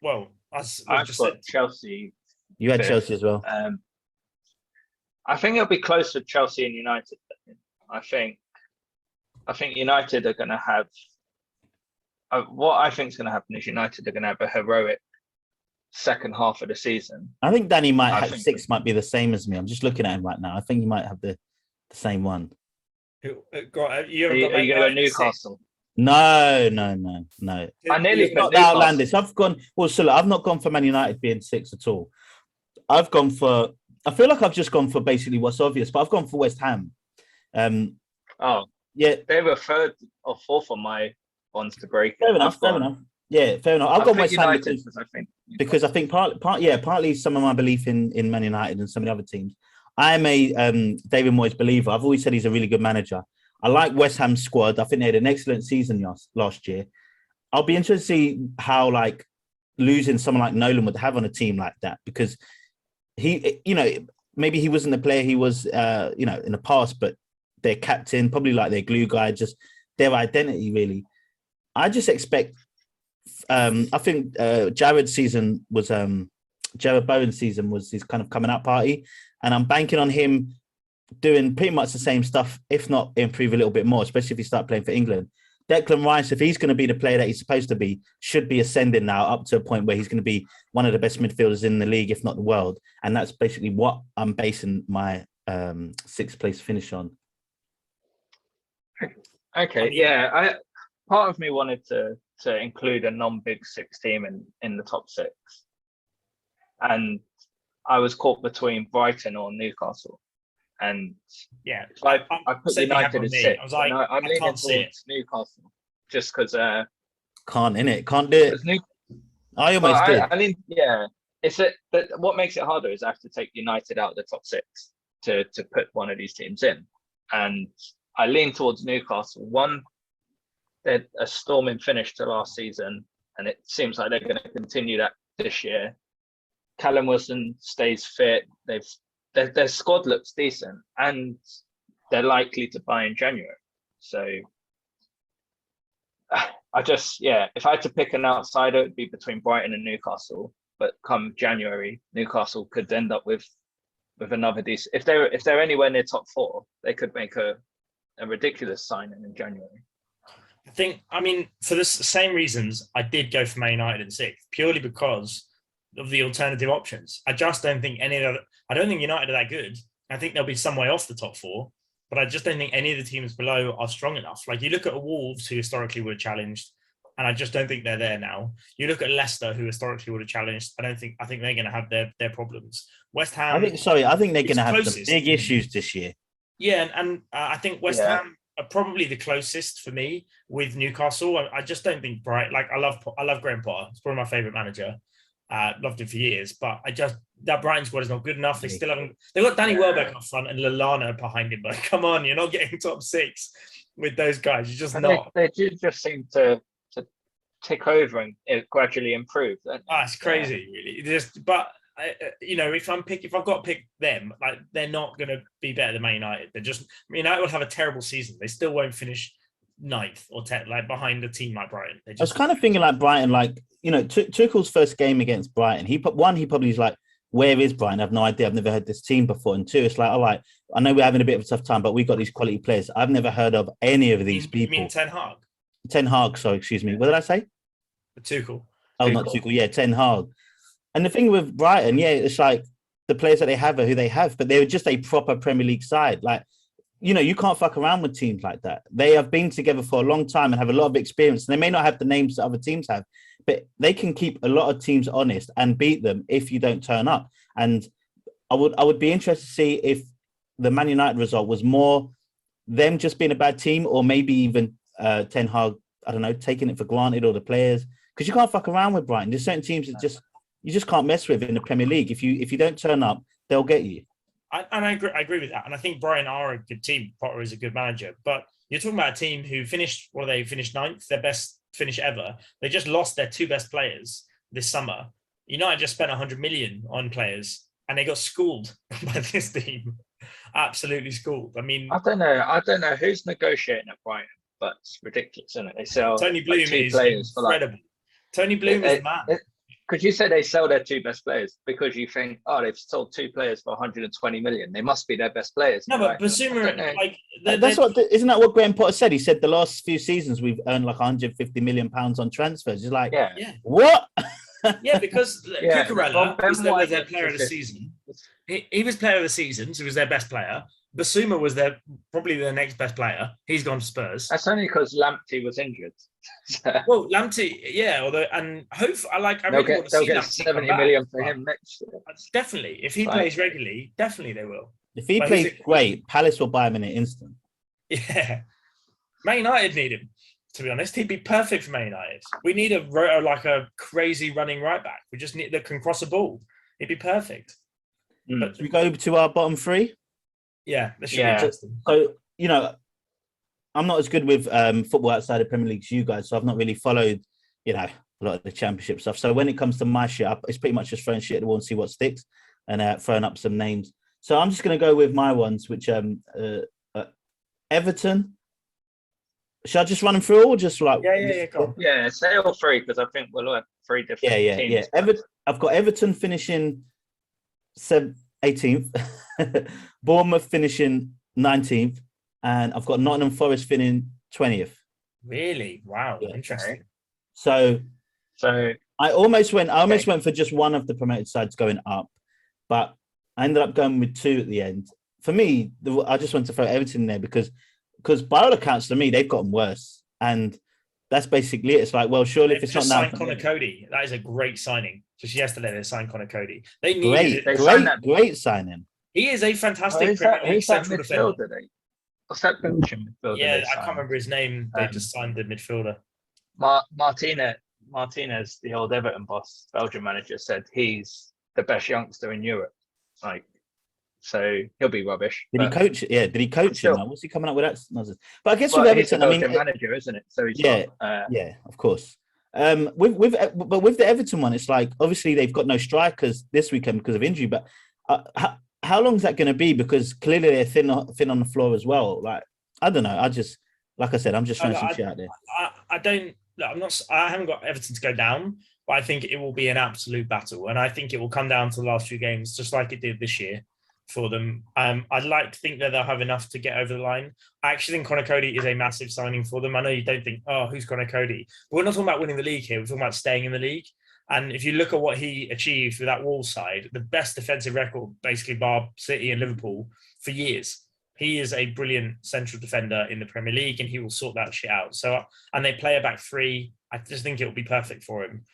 Well, I've just got Chelsea. You had 5th. Chelsea as well. I think it'll be close to Chelsea and United. I think United are going to have. What I think is going to happen is United are going to have a heroic second half of the season. I think Danny might have 6 might be the same as me. I'm just looking at him right now. I think he might have the same one. Are you going to go Newcastle? No. I nearly put Newcastle. Outlandish. I've not gone for Man United being 6 at all. I feel like I've just gone for basically what's obvious, but I've gone for West Ham. Yeah, they were 3rd or 4th on my ones to break. Fair enough. Yeah, fair enough. I've got West Ham because I think partly some of my belief in Man United and some of the other teams. I am a David Moyes believer. I've always said he's a really good manager. I like West Ham's squad. I think they had an excellent season last year. I'll be interested to see how losing someone like Nolan would have on a team like that, because he, maybe he wasn't the player he was, in the past, but their captain, probably like their glue guy, just their identity really. I just expect. I think Jared Bowen's season was his kind of coming out party, and I'm banking on him doing pretty much the same stuff, if not improve a little bit more, especially if he start playing for England. Declan Rice, if he's going to be the player that he's supposed to be, should be ascending now up to a point where he's going to be one of the best midfielders in the league, if not the world. And that's basically what I'm basing my 6th place finish on. Okay, yeah. Part of me wanted to include a non-Big 6 team in the top 6. And I was caught between Brighton or Newcastle. And yeah, I put United as 6. I was like, I'm leaning towards Newcastle just because can't do it. I almost did. I mean, yeah, what makes it harder is I have to take United out of the top 6 to put one of these teams in, and I lean towards Newcastle. One, they're a storming finish to last season, and it seems like they're going to continue that this year. Callum Wilson stays fit. Their squad looks decent, and they're likely to buy in January. So if I had to pick an outsider, it'd be between Brighton and Newcastle. But come January, Newcastle could end up with another decent. If they're anywhere near top 4, they could make a ridiculous signing in January. I mean, for the same reasons, I did go for Man United in 6th, purely because of the alternative options. I just don't think I don't think United are that good. I think they'll be some way off the top 4, but I just don't think any of the teams below are strong enough. Like you look at Wolves, who historically were challenged, And I just don't think they're there now. You look at Leicester, who historically would have challenged. I think they're going to have their problems. West Ham. I think they're going to have some big issues this year. Yeah, and I think West Ham are probably the closest for me with Newcastle. I just don't think Brighton. Like I love Graham Potter. It's probably my favourite manager. Loved him for years, but that Brighton squad is not good enough. They still haven't. They've got Danny Welbeck up front and Lallana behind him. But come on, you're not getting top 6 with those guys. You're just not. They do just seem to tick over and it gradually improve. It's crazy, really. If I've got to pick them, like they're not going to be better than Man United. United will have a terrible season. They still won't finish 9th or 10th, like behind a team like Brighton. I was kind of thinking like Brighton, like Tuchel's first game against Brighton. He probably is like, where is Brighton? I have no idea. I've never heard this team before. And 2, it's like, all right, I know we're having a bit of a tough time, but we've got these quality players. I've never heard of any of these people. You mean Ten Hag? Ten Hag, sorry, excuse me. What did I say? Tuchel. Oh, not Tuchel. Yeah, Ten Hag. And the thing with Brighton, it's like the players that they have are who they have, but they're just a proper Premier League side. Like, you can't fuck around with teams like that. They have been together for a long time and have a lot of experience. And they may not have the names that other teams have, but they can keep a lot of teams honest and beat them if you don't turn up. And I would be interested to see if the Man United result was more them just being a bad team, or maybe even Ten Hag, I don't know, taking it for granted, or the players, because you can't fuck around with Brighton. There's certain teams that you just can't mess with in the Premier League. If you don't turn up, they'll get you. I agree with that. And I think Brighton are a good team. Potter is a good manager. But you're talking about a team who finished 9th, their best finish ever. They just lost their 2 best players this summer. United just spent 100 million on players and they got schooled by this team. Absolutely schooled. I mean, I don't know who's negotiating at Brighton, but it's ridiculous, isn't it? They sell Tony Bloom like 2 is players incredible. Tony Bloom is the man. Could you say they sell their 2 best players because you think, they've sold 2 players for 120 million? They must be their best players. No, but Basuma, isn't that what Graham Potter said? He said the last few seasons we've earned like 150 million pounds on transfers. He's like, what? Yeah, because Cucurella was their player of the season. He was player of the season, so he was their best player. Basuma was probably their next best player. He's gone to Spurs. That's only because Lamptey was injured. Well, Lamptey, although, and hopefully, I really want to see they'll get 70 million for him next year. Definitely, if he plays regularly, definitely they will. If he plays great, Palace will buy him in an instant. Yeah, Man United need him. To be honest, he'd be perfect for Man United. We need a crazy running right back. We just need that can cross a ball. He'd be perfect. But should we go to our bottom 3? Yeah, this should be interesting. So, I'm not as good with football outside of Premier League as you guys, so I've not really followed, a lot of the Championship stuff. So when it comes to my shit, it's pretty much just throwing shit at the wall and see what sticks, and throwing up some names. So I'm just going to go with my ones, which Everton. Should I just run them through, or just like go on. Yeah, say all 3 because I think we'll have 3 different teams. I've got Everton finishing 18th, Bournemouth finishing 19th, and I've got Nottingham Forest finishing 20th. Really? Wow, interesting. So I almost went for just one of the promoted sides going up, but I ended up going with 2 at the end. For me, I just want to throw Everton in there because by all accounts to me, they've gotten worse. And that's basically it. It's like, well, surely if it's not now. Signed Connor Cody. That is a great signing. Just yesterday, they signed Connor Cody. Great signing. He is a fantastic central defender. What's that Belgium midfielder? Yeah, I can't remember his name. They just signed the midfielder. Martinez, the old Everton boss, Belgian manager, said he's the best youngster in Europe. So he'll be rubbish. Did he coach? Yeah, did he coach him? What's he coming up with that? But I guess with Everton, Everton, he's a manager, isn't it? So he's of course. With the Everton one, it's like obviously they've got no strikers this weekend because of injury. But how long is that going to be? Because clearly they're thin on the floor as well. Like I don't know. Like I said, I'm just throwing some shit out there. I haven't got Everton to go down, but I think it will be an absolute battle, and I think it will come down to the last few games, just like it did this year for them. I'd like to think that they'll have enough to get over the line. I actually think Connor Cody is a massive signing for them. I know you don't think, who's Connor Cody? But we're not talking about winning the league here. We're talking about staying in the league. And if you look at what he achieved with that Wolves side, the best defensive record, basically bar City and Liverpool for years. He is a brilliant central defender in the Premier League, and he will sort that shit out. So, and they play a back three. I just think it will be perfect for him.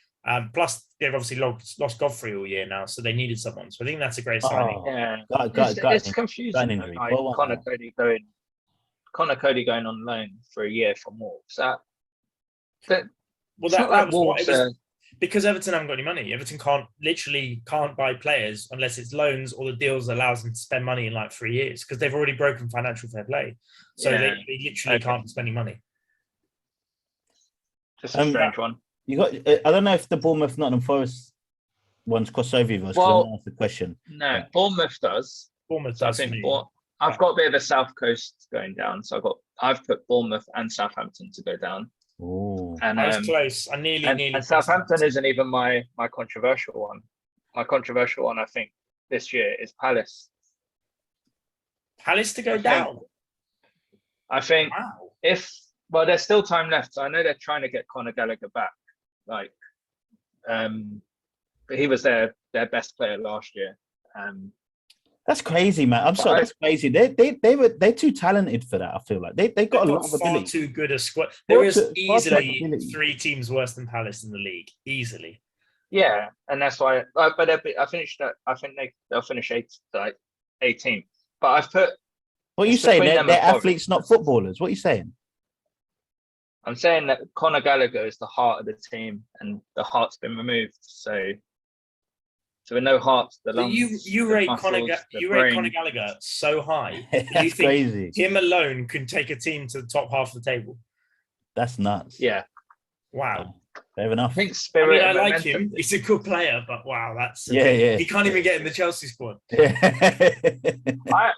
Plus, they've obviously lost Godfrey all year now, so they needed someone. So I think that's a great signing. It's confusing. Like Connor Cody going on loan for a year from Wolves. That was what it was. Because Everton haven't got any money. Everton can't buy players unless it's loans or the deals allows them to spend money in like 3 years because they've already broken financial fair play. So they literally can't spend any money. Just a strange one. You got. I don't know if the Bournemouth Nottingham Forest one's crossed over with us. Well, I asked the question. No, Bournemouth does. Bournemouth so does. I think I've got a bit of a South Coast going down, so I've put Bournemouth and Southampton to go down. Oh, and I was close. I nearly. And Southampton isn't even my controversial one. My controversial one, I think, this year is Palace. Palace to go down. I think there's still time left. So I know they're trying to get Conor Gallagher back, but he was their best player last year. That's crazy, man. I'm sorry, that's crazy. They're too talented for that. I feel like they've got a lot of ability. Far too good a squad. There is easily 3 teams worse than Palace in the league, easily. Yeah, and that's why. But I finished that. I think they'll finish 18th. But I've put. What are you saying? They're athletes, not footballers. What are you saying? I'm saying that Conor Gallagher is the heart of the team, and the heart's been removed. So with no heart, the lungs. You rate Conor Gallagher so high. That's crazy. Him alone can take a team to the top half of the table. That's nuts. Yeah. Wow. Fair enough. I think spirit. I like him. He's a good player, but wow, that's yeah. He can't even get in the Chelsea squad. I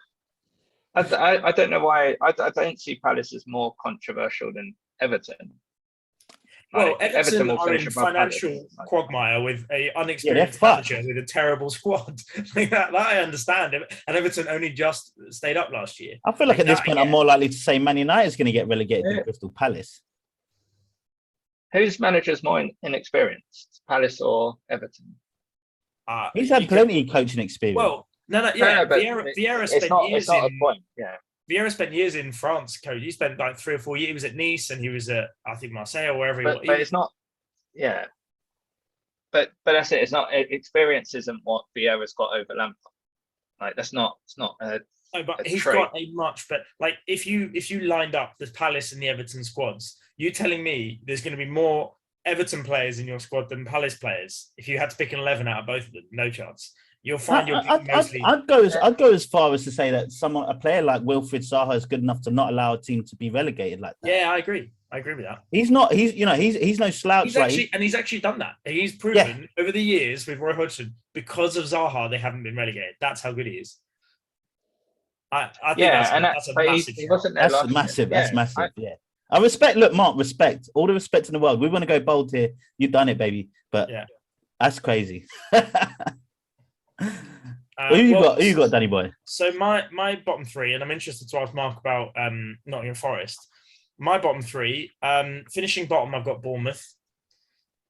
don't know why. I don't see Palace as more controversial than Everton. Well, Everton are in financial quagmire with an unexperienced manager with a terrible squad. that I understand. And Everton only just stayed up last year. I feel like at this point, I'm more likely to say Man United is going to get relegated than Crystal Palace. Whose manager's more inexperienced, Palace or Everton? He's had plenty of coaching experience. Well, Vieira spent years in. A point. Yeah. Vieira spent years in France, coach. He spent like 3 or 4 years. He was at Nice and he was at, I think, Marseille or wherever he was. But it's not, yeah. But that's it. It's not, experience isn't what Vieira's got over Lampard. Like, it's not a. No, but he's got a much better. Like, if you lined up the Palace and the Everton squads, you telling me there's going to be more Everton players in your squad than Palace players? If you had to pick an 11 out of both of them, no chance. You'll find I'd go as far as to say that a player like Wilfried Zaha is good enough to not allow a team to be relegated like that. Yeah, I agree with that. He's no slouch. He's actually done that. He's proven over the years with Roy Hodgson, because of Zaha, they haven't been relegated. That's how good he is. I think that's a massive. That's massive. Yeah. I respect. Look, Mark, respect. All the respect in the world. We want to go bold here. You've done it, baby. But that's crazy. Who you got, Danny boy? So my bottom 3, and I'm interested to ask Mark about Nottingham Forest. My bottom 3, finishing bottom, I've got Bournemouth,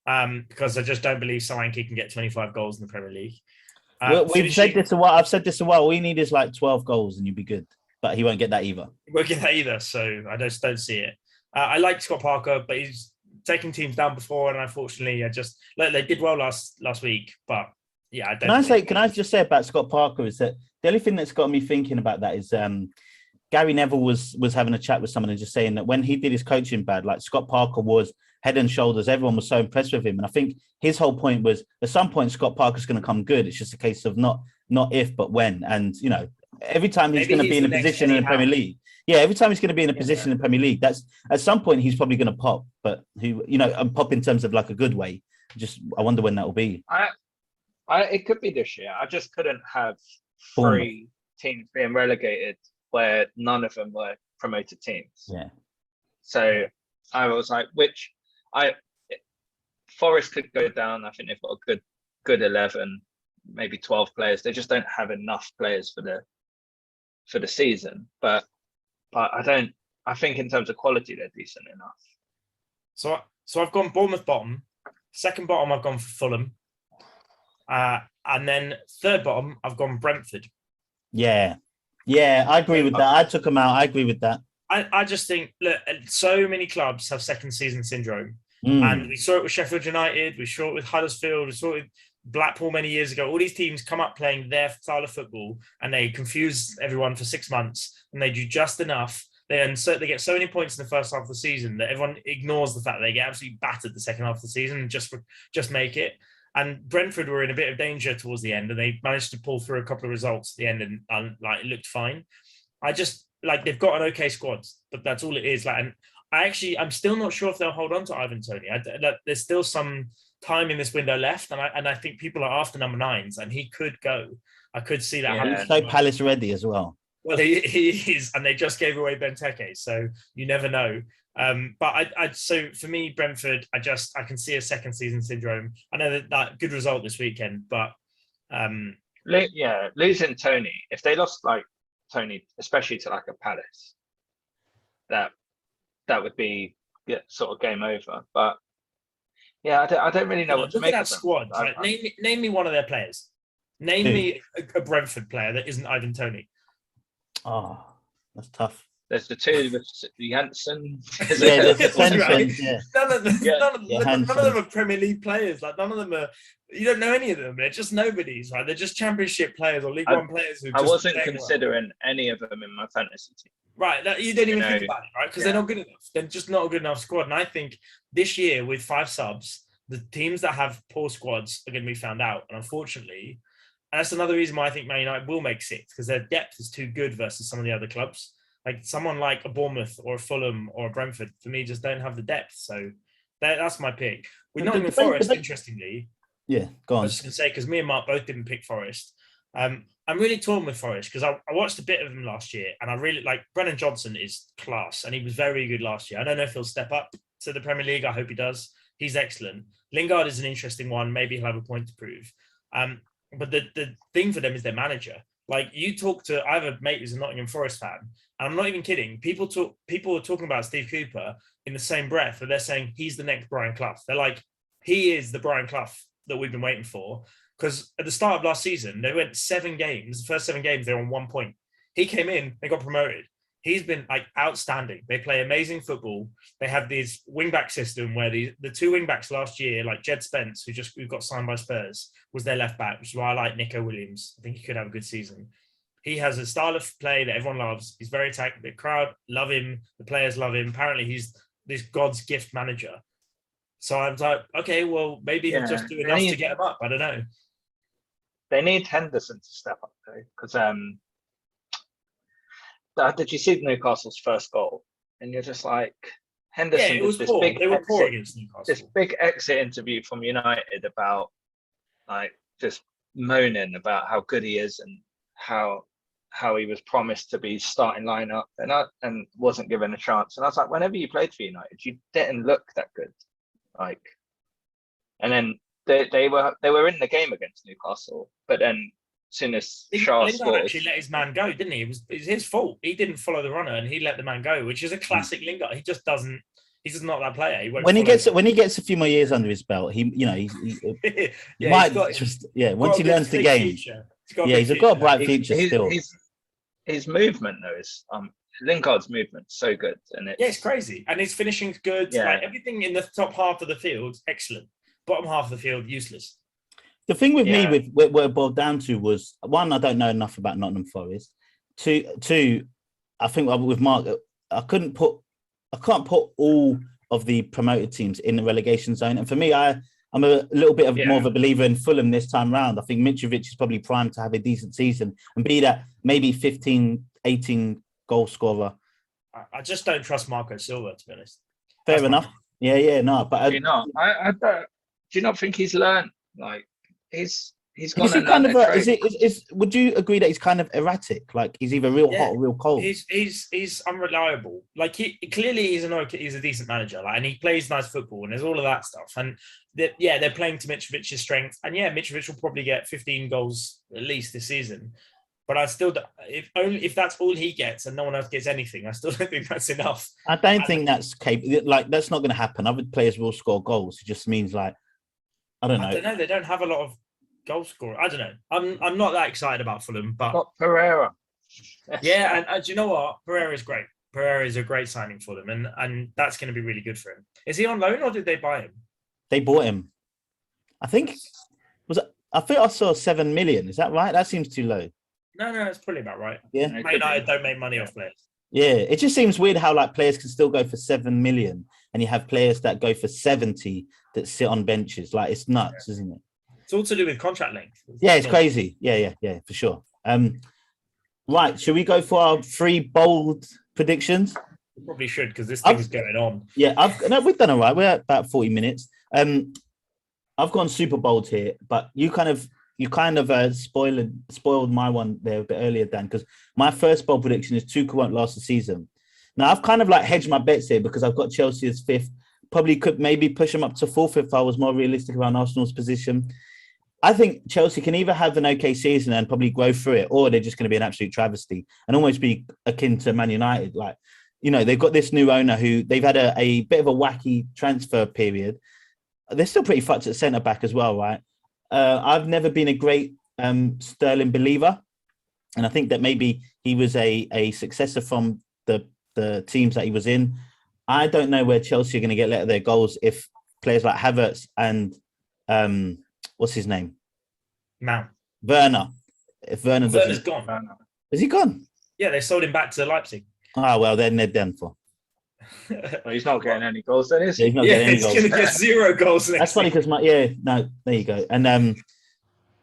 because I just don't believe Solanke can get 25 goals in the Premier League. We've said this a while. I've said this a while. All you need is like 12 goals and you'll be good. But he won't get that either. He won't get that either. So I just don't see it. I like Scott Parker, but he's taken teams down before, and unfortunately, they did well last week, but. Yeah, I don't. Can I just say about Scott Parker is that the only thing that's got me thinking about that is Gary Neville was having a chat with someone and just saying that when he did his coaching bad, like Scott Parker was head and shoulders. Everyone was so impressed with him, and I think his whole point was at some point Scott Parker's going to come good. It's just a case of not if but when. And every time he's going to be in a position in the Premier League. Yeah, every time he's going to be in a position in the Premier League, that's at some point he's probably going to pop. But pop in terms of like a good way. Just I wonder when that will be. It could be this year. I just couldn't have 3 teams being relegated where none of them were promoted teams. Yeah. So I was like, Forest could go down. I think they've got a good 11, maybe 12 players. They just don't have enough players for the season. But I think in terms of quality, they're decent enough. So I've gone Bournemouth bottom. Second bottom, I've gone for Fulham. And then third bottom, I've gone Brentford. Yeah. Yeah, I agree with that. I took him out. I agree with that. I just think, look, so many clubs have second season syndrome. And Mm. we saw it with Sheffield United, we saw it with Huddersfield, we saw it with Blackpool many years ago. All these teams come up playing their style of football and they confuse everyone for 6 months and they do just enough. They get so many points in the first half of the season that everyone ignores the fact that they get absolutely battered the second half of the season and just make it. And Brentford were in a bit of danger towards the end and they managed to pull through a couple of results at the end and like it looked fine. I just like they've got an okay squad, but that's all it is. Like, and I'm still not sure if they'll hold on to Ivan Toney. There's still some time in this window left, and I think people are after number 9s, and he could go. I could see that happening. He's so Palace ready as well. Well, he is, and they just gave away Benteke, so you never know. But so for me, Brentford, I can see a second season syndrome. I know that good result this weekend, but losing Toney. If they lost like Toney, especially to like a Palace, that would be sort of game over. But yeah, I don't really know what to look make at of that them. squad. Like, name me one of their players. Name me a Brentford player that isn't Ivan Toney. Oh, that's tough. There's the two with Janssen. None of them are Premier League players. Like none of them are. You don't know any of them. They're just nobodies. Right? They're just Championship players or League One players. I wasn't considering any of them in my fantasy team. Right, you don't even think about it, right? Because they're not good enough. They're just not a good enough squad. And I think this year with 5 subs, the teams that have poor squads are going to be found out. And unfortunately, and that's another reason why I think Man United will make 6, because their depth is too good versus some of the other clubs. Like someone like a Bournemouth or a Fulham or a Brentford, for me, just don't have the depth. So that's my pick. With Nottingham Forest, interestingly. Yeah, go on. I was just going to say, because me and Mark both didn't pick Forest. I'm really torn with Forest because I watched a bit of him last year and I really like Brennan Johnson is class and he was very good last year. I don't know if he'll step up to the Premier League. I hope he does. He's excellent. Lingard is an interesting one. Maybe he'll have a point to prove. But the thing for them is their manager. Like I have a mate who's a Nottingham Forest fan, and I'm not even kidding. People are talking about Steve Cooper in the same breath, but they're saying he's the next Brian Clough. They're like, he is the Brian Clough that we've been waiting for. Because at the start of last season, they went 7 games. The first 7 games, they were on 1 point. He came in, they got promoted. He's been like outstanding. They play amazing football. They have this wing-back system where the 2 wing-backs last year, like Jed Spence, who got signed by Spurs, was their left-back, which is why I like Nico Williams. I think he could have a good season. He has a style of play that everyone loves. He's very attacked. The crowd love him. The players love him. Apparently, he's this God's gift manager. So I'm like, okay, well, maybe he'll just do enough to get him up. I don't know. They need Henderson to step up though, because did you see Newcastle's first goal? And you're just like, Henderson. Yeah, it was poor. They were poor against Newcastle. This big exit interview from United about like just moaning about how good he is and how he was promised to be starting lineup and wasn't given a chance. And I was like, whenever you played for United, you didn't look that good, like, and then. They were in the game against Newcastle, but then as soon as Shaw scored, actually let his man go, didn't he? It was his fault. He didn't follow the runner, and he let the man go, which is a classic Lingard. He just doesn't. He's just not that player. When he gets a few more years under his belt, he once he learns the game, he's got a bright future still. His movement though is Lingard's movement so good, and it's crazy, and his finishing's good. Yeah. Like everything in the top half of the field, excellent. Bottom half of the field, useless. The thing with me, with where it boiled down to was, 1, I don't know enough about Nottingham Forest. 2, I think with Mark, I can't put all of the promoted teams in the relegation zone. And for me, I'm a little bit of more of a believer in Fulham this time round. I think Mitrovic is probably primed to have a decent season and be that maybe 15, 18 goal scorer. I just don't trust Marco Silva, to be honest. Fair enough. No, but do you not think he's learned? Like he's gone. Would you agree that he's kind of erratic? Like he's either real hot or real cold. He's unreliable. Like he's a decent manager. Like, and he plays nice football and there's all of that stuff. And they're playing to Mitrovic's strength. And Mitrovic will probably get 15 goals at least this season. But I still, if that's all he gets and no one else gets anything, I still don't think that's enough. I don't think that's capable. Like that's not going to happen. Other players will score goals. It just means like. I don't know. They don't have a lot of goal scorers. I don't know. I'm not that excited about Fulham, but got Pereira. Yeah, and do you know what? Pereira's great. Pereira is a great signing for them, and that's going to be really good for him. Is he on loan or did they buy him? They bought him. I think I think I saw 7 million. Is that right? That seems too low. No, it's probably about right. Yeah. Man United don't make money off players. Yeah, it just seems weird how like players can still go for 7 million, and you have players that go for 70 that sit on benches. Like it's nuts, isn't it? It's all to do with contract length. Yeah, it's crazy. Yeah, for sure. Right, should we go for our 3 bold predictions? We probably should because this thing's going on. Yeah, we've done all right. We're at about 40 minutes. I've gone super bold here, but you kind of spoiled my one there a bit earlier, Dan, because my first bold prediction is Tuchel won't last the season. Now I've kind of like hedged my bets here because I've got Chelsea as 5th. Probably could maybe push them up to 4th if I was more realistic around Arsenal's position. I think Chelsea can either have an okay season and probably grow through it, or they're just going to be an absolute travesty and almost be akin to Man United. Like, you know, they've got this new owner who they've had a bit of a wacky transfer period. They're still pretty fucked at centre back as well, right? I've never been a great Sterling believer, and I think that maybe he was a successor from the teams that he was in. I don't know where Chelsea are going to get let of their goals if players like Havertz and what's his name? Mount. Werner. If Werner's gone. Is he gone? Yeah, they sold him back to Leipzig. Oh, well, then they're done for. Well, he's not getting any goals, then, is he? Yeah, he's going to get 0 goals. That's funny because there you go. And I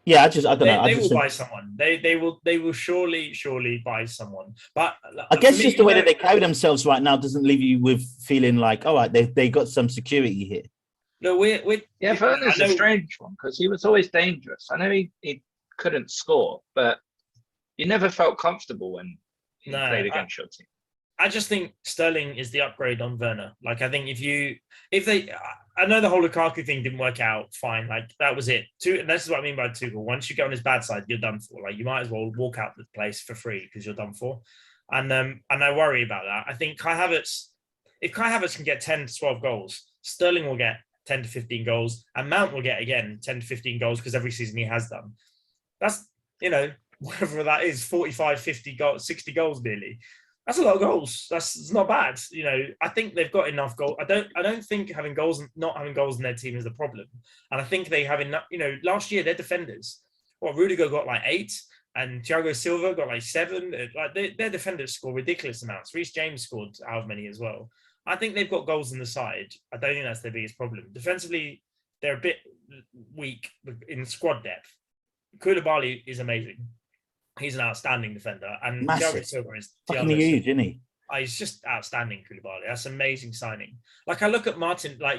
don't know. They will buy someone. They will surely buy someone. But I guess just the way that they carry themselves right now doesn't leave you with feeling like, all right, they got some security here. No, Werner's a strange one because he was always dangerous. I know he couldn't score, but you never felt comfortable when he played against your team. I just think Sterling is the upgrade on Werner. Like, I think I know the whole Lukaku thing didn't work out fine. Like, that was it. And this is what I mean by Tuchel. Once you go on his bad side, you're done for. Like, you might as well walk out the place for free because you're done for. And I worry about that. I think if Kai Havertz can get 10 to 12 goals, Sterling will get 10 to 15 goals, and Mount will get, again, 10 to 15 goals because every season he has done. That's, whatever that is, 45, 50 goals, 60 goals nearly. That's a lot of goals. It's not bad. I think they've got enough goals. I don't think not having goals in their team is the problem. And I think they have enough, last year, their defenders, Rudiger got like 8 and Thiago Silva got like 7. Like their defenders score ridiculous amounts. Reece James scored however many as well. I think they've got goals on the side. I don't think that's their biggest problem. Defensively, they're a bit weak in squad depth. Koulibaly is amazing. He's an outstanding defender. And Thiago Silva is huge, isn't he? He's just outstanding, Koulibaly. That's an amazing signing. Like, I look at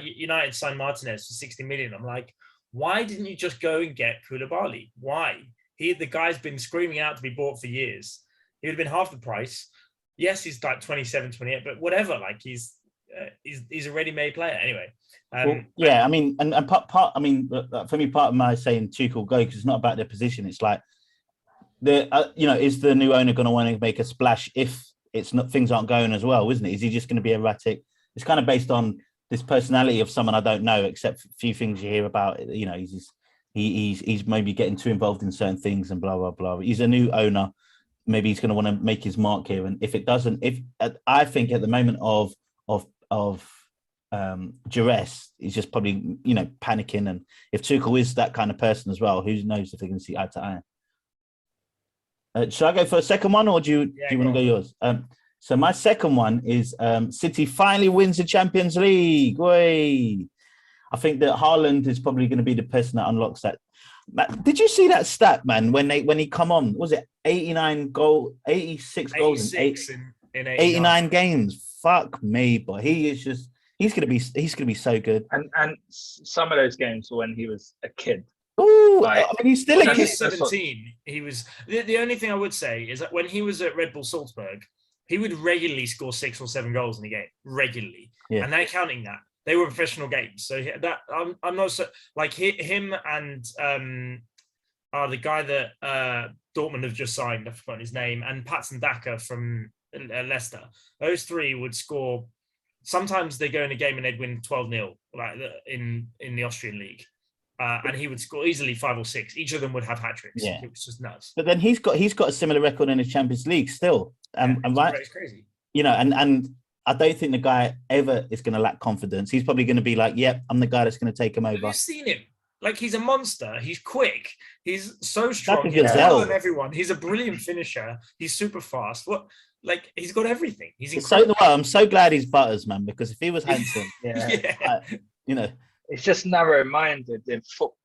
United signed Martinez for 60 million. I'm like, why didn't you just go and get Koulibaly? Why? The guy's been screaming out to be bought for years. He would have been half the price. Yes, he's like 27, 28, but whatever. Like, he's a ready-made player anyway. I mean, and for me, part of my saying Tuchel go because it's not about their position. It's like is the new owner going to want to make a splash if things aren't going as well, isn't it? Is he just going to be erratic? It's kind of based on this personality of someone I don't know, except a few things you hear about. He's maybe getting too involved in certain things and blah blah blah. He's a new owner. Maybe he's going to want to make his mark here, and if it doesn't, I think at the moment of duress, he's just probably panicking. And if Tuchel is that kind of person as well, who knows if they can see eye to eye. Should I go for a second one, or do you want to go yours? So my second one is City finally wins the Champions League. Way, I think that Haaland is probably going to be the person that unlocks that. Did you see that stat, man? When he come on, was it 86 goals in 89 games? Fuck me, but he's gonna be so good. And some of those games were when he was a kid. Oh, he's still a kid. 17. He was the only thing I would say is that when he was at Red Bull Salzburg, he would regularly score 6 or 7 goals in a game, regularly, and they're counting that. They were professional games, so that I'm not so like him and the guy that Dortmund have just signed. I've forgotten his name, and Patson Daka from Leicester. Those 3 would score. Sometimes they go in a game and they'd win 12-0, like in the Austrian league. and he would score easily 5 or 6. Each of them would have hat tricks. Yeah. It was just nuts. But then he's got a similar record in the Champions League still. And right, It's crazy. you know, and I don't think the guy ever is going to lack confidence. He's probably going to be like, "Yep, I'm the guy that's going to take him over." Have you seen him? Like, he's a monster. He's quick. He's so strong. He's He's gazelle. better than everyone. He's a brilliant finisher. He's super fast. He's got everything. He's So incredible. I'm so glad he's Butters, man, because if he was handsome, you know, He's just narrow-minded in football.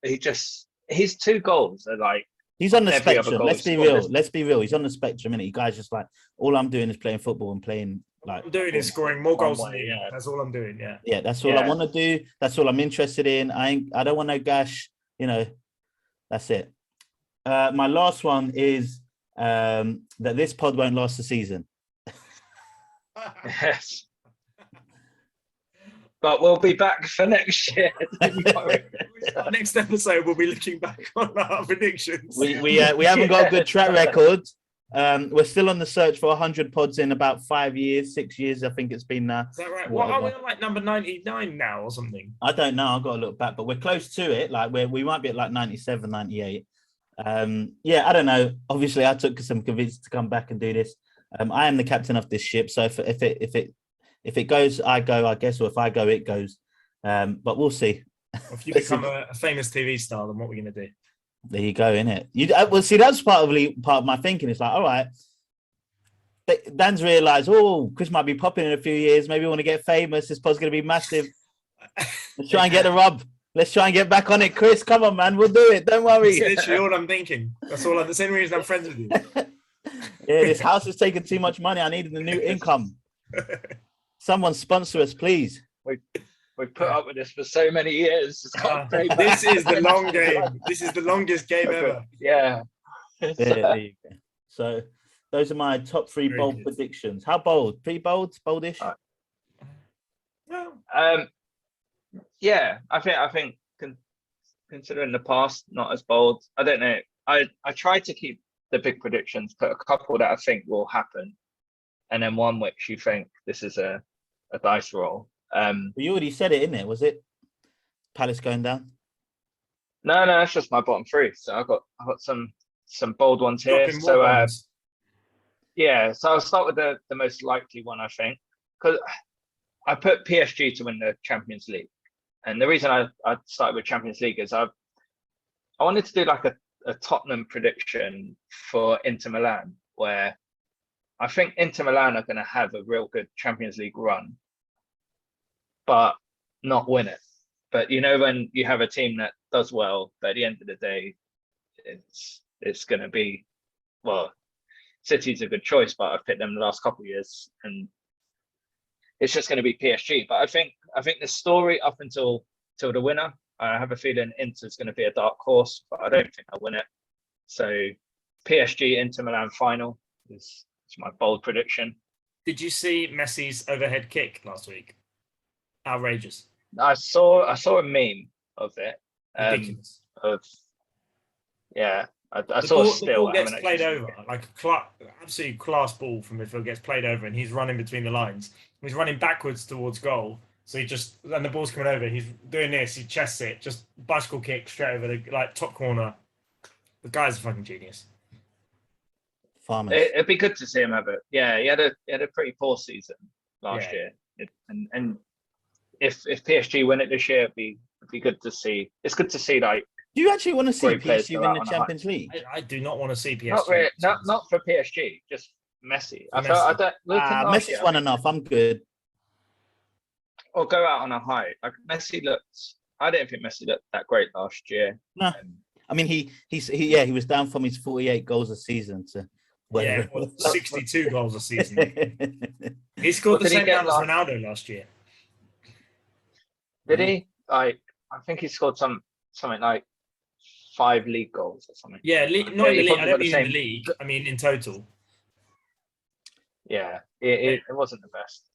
His 2 goals are like. he's on the Every other spectrum. goal Let's be scored real. is- Let's be real. He's on the spectrum, and he guy's just like, all I'm doing is playing football and playing like. All I'm doing is scoring more goals One than way, you. yeah. That's all I'm doing. Yeah. Yeah, that's all I want to do. That's all I'm interested in. I don't want no gash. You know, that's it. My last one is that this pod won't last the season. Yes. But we'll be back for next year. Our next episode, we'll be looking back on our predictions. We haven't got a good track record. We're still on the search for 100 pods in about 5 years, 6 years. I think it's been now. Is that right? What are we on, like number 99 now or something? I don't know. I've got to look back, but we're close to it. Like we might be at like 97, 98. Yeah, I don't know. Obviously, I took some convincing to come back and do this. I am the captain of this ship, so if it goes, I go, I guess, or if I go, it goes. But we'll see. If you become a famous TV star, then what are we going to do? There you go, innit? Well, see, that's part of my thinking. It's like, all right, Dan's realised, Chris might be popping in a few years. Maybe we want to get famous. This pod's going to be massive. Let's try and get the rub. Let's try and get back on it, Chris. Come on, man. We'll do it. Don't worry. That's literally all I'm thinking. That's all. The same reason I'm friends with you. Yeah, this house is taking too much money. I needed a new income. Someone sponsor us, please. We've put up with this for so many years. This is the long game. This is the longest game ever. Yeah. There you go. So those are my top 3 Very bold good. predictions. How bold? Pretty bold? Boldish? Well, Yeah, I think considering the past, not as bold. I don't know. I try to keep the big predictions, put a couple that I think will happen, and then one which you think this is a dice roll. You already said it, innit? Was it Palace going down? No, that's just my bottom 3. So I've got some bold ones here. dropping So more bombs. yeah, so I'll start with the most likely one, I think, because I put PSG to win the Champions League. And the reason I started with Champions League is I wanted to do like a Tottenham prediction for Inter Milan, where I think Inter Milan are going to have a real good Champions League run, but not win it. But you know, when you have a team that does well, but at the end of the day, it's going to be, well, City's a good choice, but I've picked them the last couple of years, and it's just going to be PSG. But I think the story up until the winner, I have a feeling Inter's going to be a dark horse, but I don't think I'll win it. So PSG Inter Milan final is my bold prediction. Did you see Messi's overhead kick last week? Outrageous. I saw a meme of it. Ridiculous. I saw The still. ball gets played over, like absolute class ball from midfield gets played over, and he's running between the lines. He's running backwards towards goal, so and the ball's coming over. He's doing this. He chests it, just bicycle kick straight over the top corner. The guy's a fucking genius. Farmers. It'd be good to see him have it. Yeah, he had a pretty poor season last year, and if PSG win it this year, it'd be good to see. It's good to see like. Do you actually want to see Great players PSG go win out the on a Champions League? I do not want to see PSG. Not really, not for PSG, just Messi. I don't. Messi's won enough. I'm good. Or go out on a high. Like Messi looked. I didn't think Messi looked that great last year. No. I mean, he was down from his 48 goals a season to 62 goals a season. He scored the same amount as Ronaldo last year. Did he? Like, I think he scored something like 5 league goals or something. Yeah, not in the league. I don't mean in the league. I mean in total. Yeah, it wasn't the best.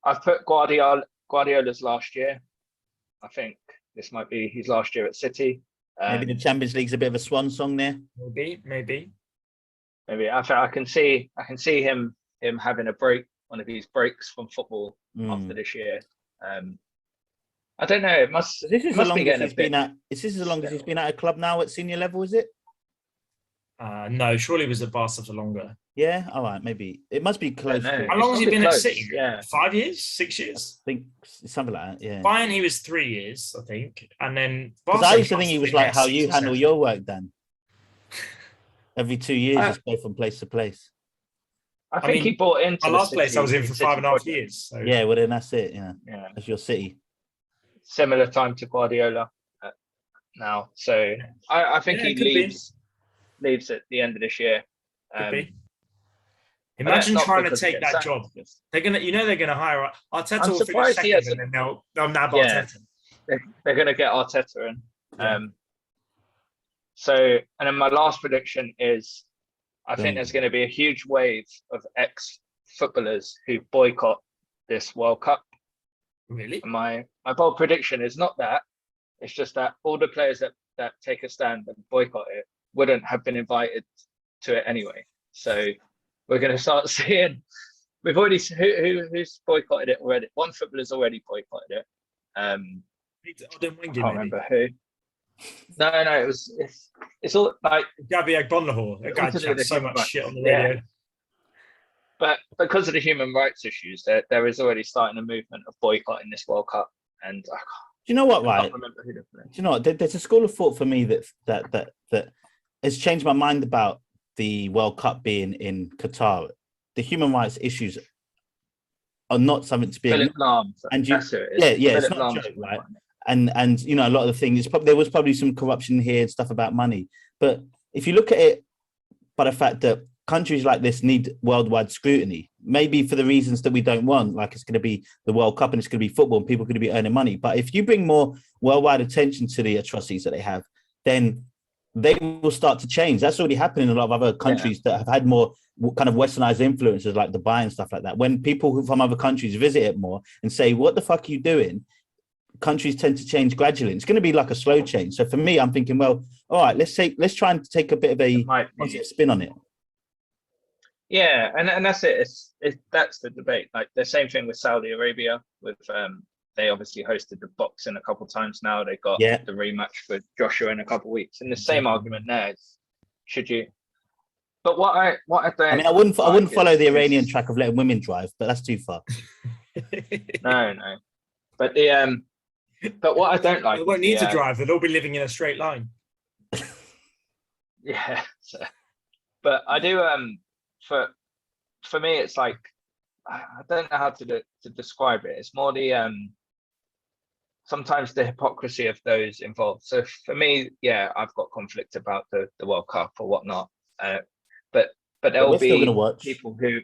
I've put Guardiola's last year. I think this might be his last year at City. Maybe the Champions League's a bit of a swan song there. Maybe. I can see him having a break, one of these breaks from football after this year. I don't know. It must. This is it the must be longest getting he's a bit. been at. Is this the longest he's been at a club now at senior level? Is it? No, surely he was at Barca for longer. Yeah. All right. Maybe it must be close. know. How long has he It's been at close, City? yeah. 5 years? 6 years? I think something like that. Yeah. Bayern, he was 3 years, I think. And then Because Barca, I used to think he was like how you 6 or handle 7. your work, Dan. Every 2 years, just go from place to place. I think he bought into my the last place I was in for City 5.5 project. years. So. Yeah, well then that's it. Yeah, Yeah. that's your City. Similar time to Guardiola now. So I think he leaves at the end of this year. Could be. Imagine trying to take that job. They're gonna hire Arteta. I'm will surprised he hasn't. And then they'll nab Yeah. Arteta. They're going to get Arteta in. Yeah. And then my last prediction is, I think there's going to be a huge wave of ex-footballers who boycott this World Cup. Really? And my bold prediction is not that. It's just that all the players that take a stand and boycott it wouldn't have been invited to it anyway. So we're going to start seeing. We've already who's boycotted it already. One footballer's already boycotted it. I can't remember who. No, it's all like Gabby Agbonlahor. That guy chats so much shit on the radio. Yeah. But because of the human rights issues, there is already starting a movement of boycotting this World Cup. And do you know what? Right? Remember who. Do you know what? There's a school of thought for me that has changed my mind about the World Cup being in Qatar. The human rights issues are not something to be. Philip Lahm. And that's it. It's not a joke, right? And you know, a lot of the things, there was probably some corruption here and stuff about money. But if you look at it by the fact that countries like this need worldwide scrutiny, maybe for the reasons that we don't want, like it's going to be the World Cup and it's going to be football and people are going to be earning money. But if you bring more worldwide attention to the atrocities that they have, then they will start to change. That's already happening in a lot of other countries that have had more kind of westernized influences like Dubai and stuff like that. When people from other countries visit it more and say, what the fuck are you doing? Countries tend to change gradually. It's going to be like a slow change. So for me, I'm thinking, well, all right, let's try and take a bit of a positive spin on it. Yeah, and that's it. That's the debate. Like the same thing with Saudi Arabia. With they obviously hosted the boxing a couple of times now. They got the rematch with Joshua in a couple of weeks, and the same argument there is, should you? But what I don't. I mean, I wouldn't follow the Iranian track of letting women drive, but that's too far. No. But but what I don't like. They won't need to drive. They'll all be living in a straight line. Yeah. But I do. For me, it's like I don't know how to describe it. It's more the sometimes the hypocrisy of those involved. So for me, I've got conflict about the World Cup or whatnot. But there will be people who.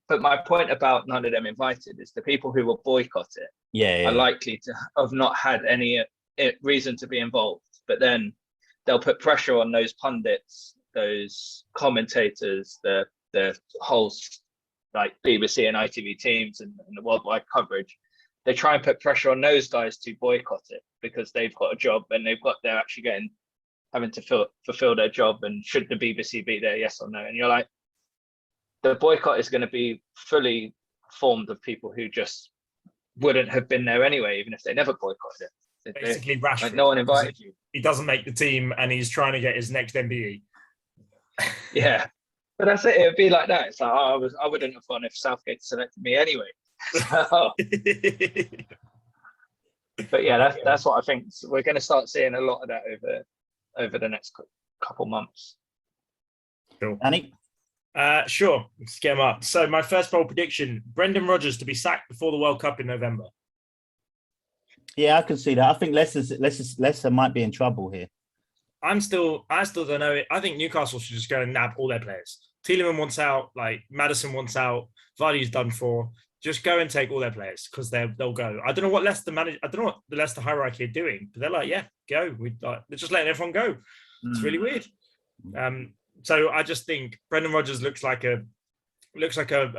But my point about none of them invited is the people who will boycott it are likely to have not had any reason to be involved. But then they'll put pressure on those pundits, those commentators, the whole like BBC and ITV teams and the worldwide coverage. They try and put pressure on those guys to boycott it because they've got a job and they're actually having to fulfill their job. And should the BBC be there, yes or no? And you're like, the boycott is going to be fully formed of people who just wouldn't have been there anyway, even if they never boycotted it. Basically, Rashford. Like no one invited you. He doesn't make the team, and he's trying to get his next MBE. Yeah, but that's it. It'd be like that. It's like I wouldn't have gone if Southgate selected me anyway. But yeah, that's what I think. So we're going to start seeing a lot of that over the next couple months. Cool. Annie? Sure, let's get him up. So my first bold prediction: Brendan Rodgers to be sacked before the World Cup in November. Yeah, I can see that. I think Leicester might be in trouble here. I still don't know it. I think Newcastle should just go and nab all their players. Tielemans wants out, like Maddison wants out, Vardy's done for. Just go and take all their players because they'll go. I don't know what the Leicester hierarchy are doing, but they're like, yeah, go. They're just letting everyone go. It's really weird. So I just think Brendan Rodgers looks like a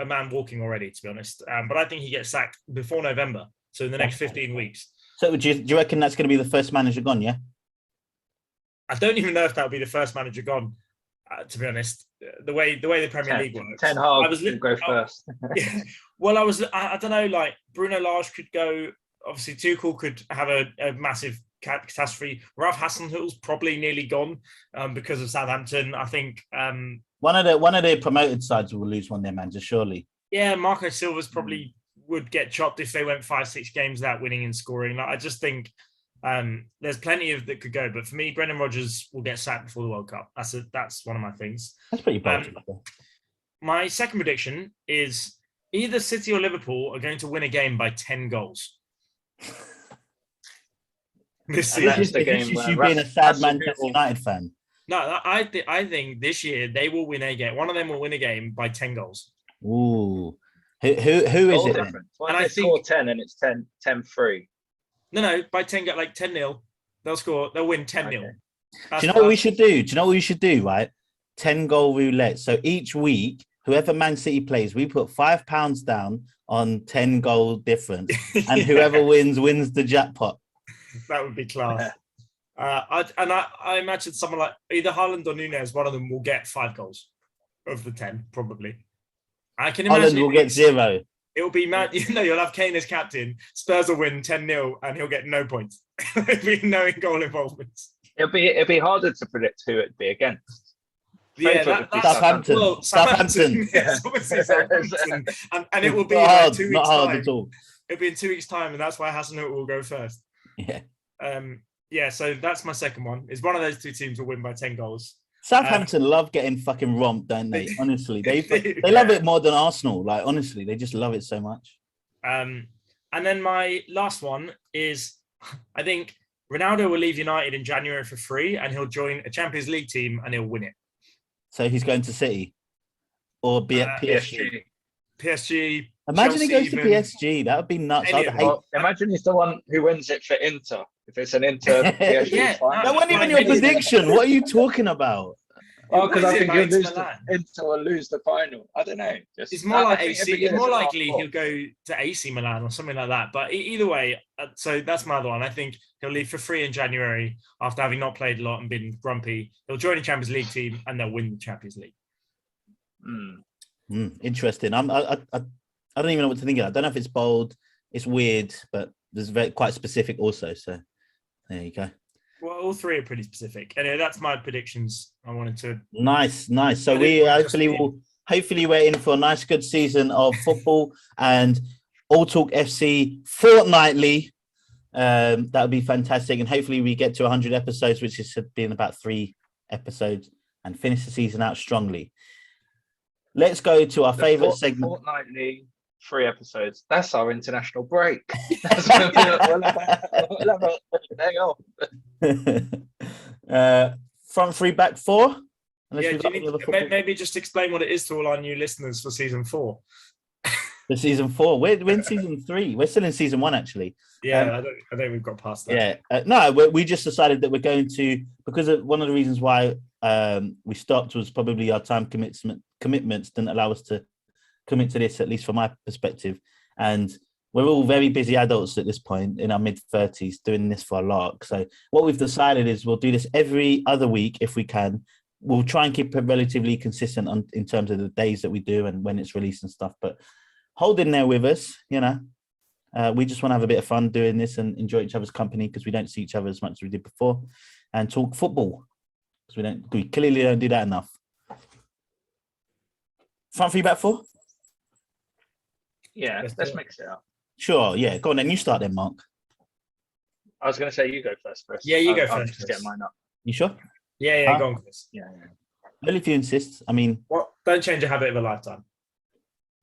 man walking already, to be honest. But I think he gets sacked before November, so in the next 15 weeks. So do you reckon that's going to be the first manager gone? Yeah. I don't even know if that'll be the first manager gone. To be honest, the way the Premier League works. Ten Hag will go first. Yeah. Well, I don't know. Like Bruno Lage could go, obviously Tuchel could have a massive catastrophe. Ralph Hasenhutl's probably nearly gone because of Southampton. I think one of the promoted sides will lose one of their managers, surely. Yeah, Marco Silva's probably would get chopped if they went 5-6 games without winning and scoring. Like, I just think there's plenty of that could go. But for me, Brendan Rodgers will get sacked before the World Cup. That's one of my things. That's pretty bold. My second prediction is either City or Liverpool are going to win a game by 10 goals. This is the game. You being a sad Manchester United fan. No, I think this year they will win a game. One of them will win a game by 10 goals. Ooh. Who is it? And I think score 10 and it's 10-3. No, by 10, like 10-0. They'll win 10-0. Okay. Do you know what we should do? Right? 10-goal roulette. So each week, whoever Man City plays, we put £5 down on 10-goal difference. And whoever wins the jackpot. That would be class. I imagine someone like either Haaland or Nunez, one of them will get 5 goals of the 10, probably. I can imagine Haaland will get 0. It'll be mad. You'll have Kane as captain. Spurs will win 10-0 and he'll get no points. There'll be no goal involvement. It'll be harder to predict who it'd be against. Yeah, Southampton. Well, Southampton. Yes, obviously Southampton. And it will be hard, 2 weeks not hard time. At all. It'll be in 2 weeks' time, and that's why Hasenhüttl will go first. Yeah. So that's my second one. Is one of those two teams will win by 10 goals. Southampton love getting fucking romped, don't they? Honestly, they love it more than Arsenal. Like, honestly, they just love it so much. And then my last one is, I think Ronaldo will leave United in January for free, and he'll join a Champions League team, and he'll win it. So he's going to City, or be at PSG. PSG. Imagine Chelsea, he goes to PSG. That would be nuts. Imagine he's the one who wins it for Inter. If it's an Inter PSG final. That wasn't even your prediction. What are you talking about? Oh, because I think Inter will lose the final. I don't know. It's more like AC. It's more likely he'll go to AC Milan or something like that. But either way, so that's my other one. I think he'll leave for free in January after having not played a lot and been grumpy. He'll join a Champions League team and they'll win the Champions League. Interesting. I don't even know what to think of. I don't know if it's bold. It's weird, but there's quite specific also. So there you go. Well, all three are pretty specific. Anyway, that's my predictions. I wanted to. Nice. So we hopefully we're in for a nice, good season of football and All Talk FC fortnightly. That would be fantastic, and hopefully we get to 100 episodes, which is been about 3 episodes, and finish the season out strongly. Let's go to our favourite segment. Fortnightly, 3 episodes. That's our international break. That's we'll have a day off. Front 3, back 4. Yeah, maybe just explain what it is to all our new listeners for season 4. For season 4, we're in season 3. We're still in season 1, actually. Yeah, I think we've got past that. Yeah, no, we just decided that we're going to, because of one of the reasons why we stopped was probably our time commitments didn't allow us to commit to this, at least from my perspective. And we're all very busy adults at this point in our mid-30s doing this for a lark. So what we've decided is we'll do this every other week if we can. We'll try and keep it relatively consistent in terms of the days that we do and when it's released and stuff. But hold in there with us, we just want to have a bit of fun doing this and enjoy each other's company because we don't see each other as much as we did before, and talk football because we clearly don't do that enough. Front 3, back 4? Yeah, let's mix it up. Sure, yeah. Go on then. You start then, Mark. I was going to say you go first, Chris. Yeah, you go first. I'll just get mine up. You sure? Yeah, go on, Chris. Yeah. Well, if you insist. I mean... What? Don't change a habit of a lifetime.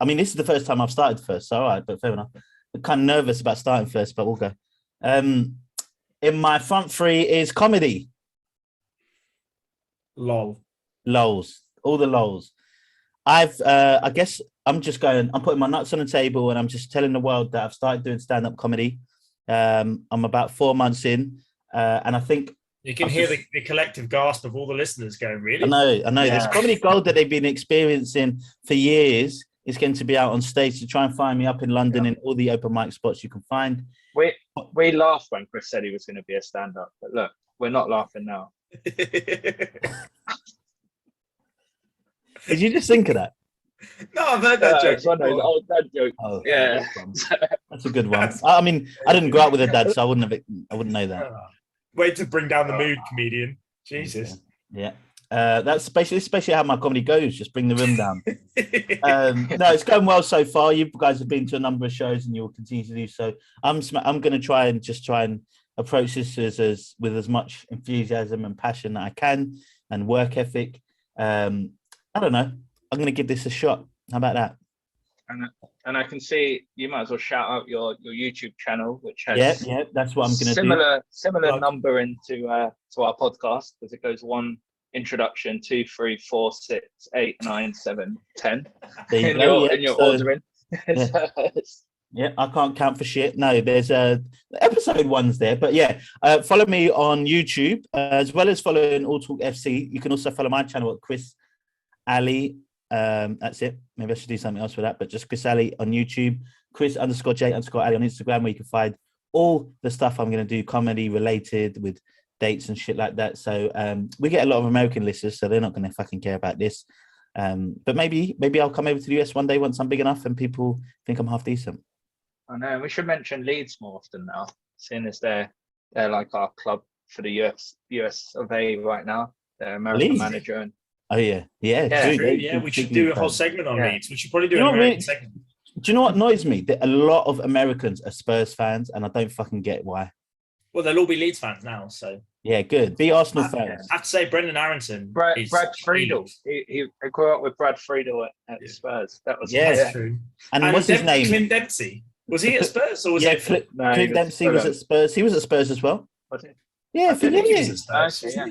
I mean, this is the first time I've started first, so all right, but fair enough. I'm kind of nervous about starting first, but we'll go. In my front 3 is comedy. Lol. Lols. All the lols. I guess I'm putting my nuts on the table and I'm just telling the world that I've started doing stand-up comedy. I'm about 4 months in, and I think you can hear the collective gasp of all the listeners going, really? I know. Yeah. This comedy gold that they've been experiencing for years is going to be out on stage. To try and find me up in London in all the open mic spots you can find. We laughed when Chris said he was going to be a stand-up, but look, we're not laughing now. Did you just think of that? No, I've heard that joke. It's one of those old dad jokes. Oh, yeah. That's a good one. I mean, I didn't grow up with a dad, so I wouldn't know that. Way to bring down the mood, comedian. Jesus. Yeah. That's especially how my comedy goes. Just bring the room down. No, it's going well so far. You guys have been to a number of shows, and you'll continue to do so. I'm going to try and approach this with as much enthusiasm and passion that I can, and work ethic. I don't know. I'm going to give this a shot. How about that? And I can see you might as well shout out your YouTube channel, which has that's what I'm going to do. Similar number into to our podcast, because it goes 1 introduction, 2, 3, 4, 6, 8, 9, 7, 10 in your ordering. Yeah, I can't count for shit. No, there's episode 1's there, but follow me on YouTube as well as following All Talk FC. You can also follow my channel at Chris Ali. That's it. Maybe I should do something else for that, but just Chris Ali on YouTube, Chris_J_Ali on Instagram, where you can find all the stuff I'm going to do, comedy related, with dates and shit like that. So we get a lot of American listeners, so they're not going to fucking care about this. But maybe I'll come over to the US one day once I'm big enough and people think I'm half decent. I know. We should mention Leeds more often now, seeing as they're like our club for the US of A right now. Their American Leeds? manager. And Oh yeah. True. Yeah, we should do a whole segment on Leeds. We should probably do an American segment. Do you know what annoys me? That a lot of Americans are Spurs fans, and I don't fucking get why. Well, they'll all be Leeds fans now, so. Yeah, good. Be Arsenal fans. I have to say, Brendan Aronson. Brad Friedel. He grew up with Brad Friedel at Spurs. That was true. And what's his name? Clint Dempsey. Was he at Spurs or was he? Clint Dempsey was at Spurs. He was at Spurs as well. Was he? Yeah, for years.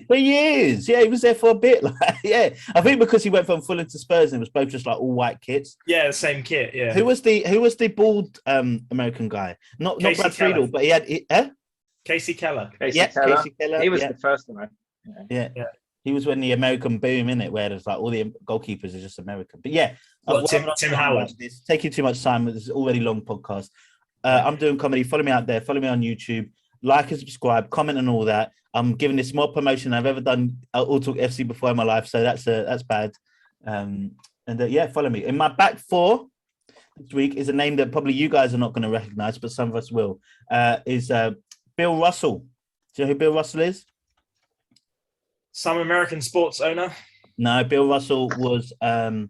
For years. Yeah, he was there for a bit. I think because he went from Fulham to Spurs and it was both just like all white kits. Yeah, the same kit. Yeah. Who was the bald American guy? Not Brad Friedel, but he had Casey Keller. Casey Keller. He was the first one. Yeah. He was when the American boom, in it, where there's like all the goalkeepers are just American. But Tim Howard. It's taking too much time. This is already long podcast. I'm doing comedy. Follow me out there. Follow me on YouTube. Like and subscribe, comment and all that. I'm giving this more promotion than I've ever done All Talk FC before in my life, so that's bad. Follow me. In my back four this week is a name that probably you guys are not going to recognise, but some of us will. Is Bill Russell. Do you know who Bill Russell is? Some American sports owner. No, Bill Russell was an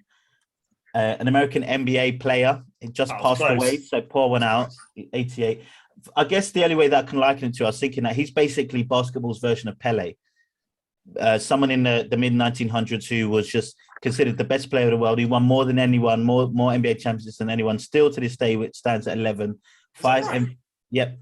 American NBA player. He just passed away, so poor one out. 88. I guess the only way that I can liken it to, I was thinking that he's basically basketball's version of Pele. Someone in the mid 1900s who was just considered the best player of the world. He won more than anyone, more NBA championships than anyone. Still to this day, it stands at 11. Yep.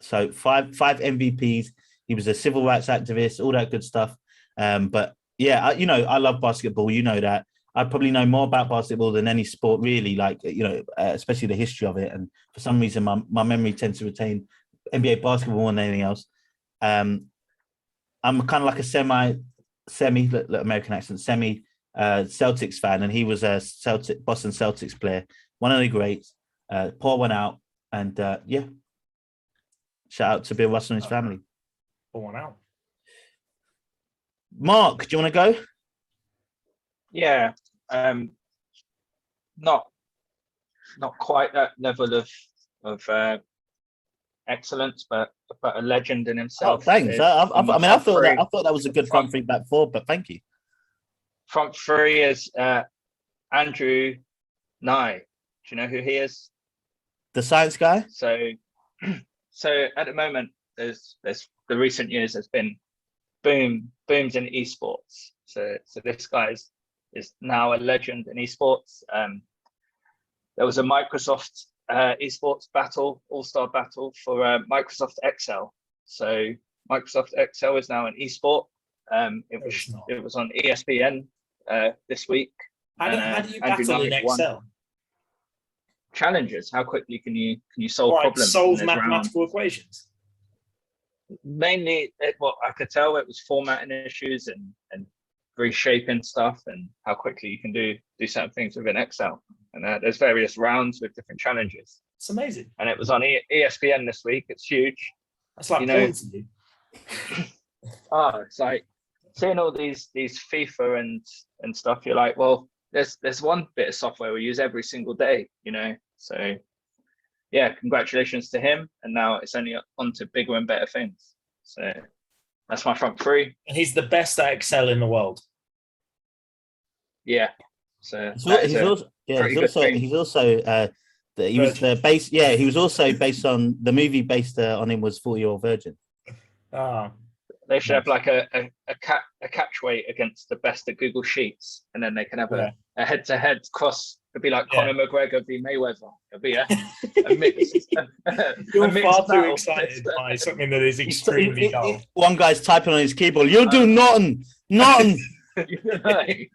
So five MVPs. He was a civil rights activist, all that good stuff. But yeah, I love basketball. You know that. I probably know more about basketball than any sport, really, especially the history of it. And for some reason, my memory tends to retain NBA basketball more than anything else. I'm kind of like a semi American accent, Celtics fan. And he was a Boston Celtics player, one of the greats, pour one out. And shout out to Bill Russell and his family. Pour one out. Mark, do you want to go? Yeah, not quite that level of excellence, but a legend in himself. Oh, thanks. I thought that was a good front three back four, but thank you. Front three is Andrew Nye. Do you know who he is? The science guy. So at the moment, there's the recent years has been booms in esports. So this guy's is now a legend in esports. There was a Microsoft esports battle, all-star battle for Microsoft Excel. So Microsoft Excel is now an esport. It was on ESPN this week. How do you battle in Excel? Challenges. How quickly can you solve problems? Solve mathematical equations. Mainly, what I could tell, it was formatting issues and reshaping stuff and how quickly you can do certain things within Excel. And there's various rounds with different challenges. It's amazing. And it was on ESPN this week. It's huge. That's like porn to you. It's like seeing all these FIFA and stuff. You're like, well, there's one bit of software we use every single day, So yeah, congratulations to him. And now it's only on to bigger and better things. So that's my front three. And he's the best at Excel in the world. Yeah. So He's also he was the base. Yeah, he was also based on the movie based on him was 40-Year-Old Virgin. Ah. They should have like a catch weight against the best at Google Sheets, and then they can have a head-to-head cross. It'd be like Conor McGregor v Mayweather. It'd be a mix. You're far too excited by something that is extremely dull. One guy's typing on his keyboard. You'll do nothing. The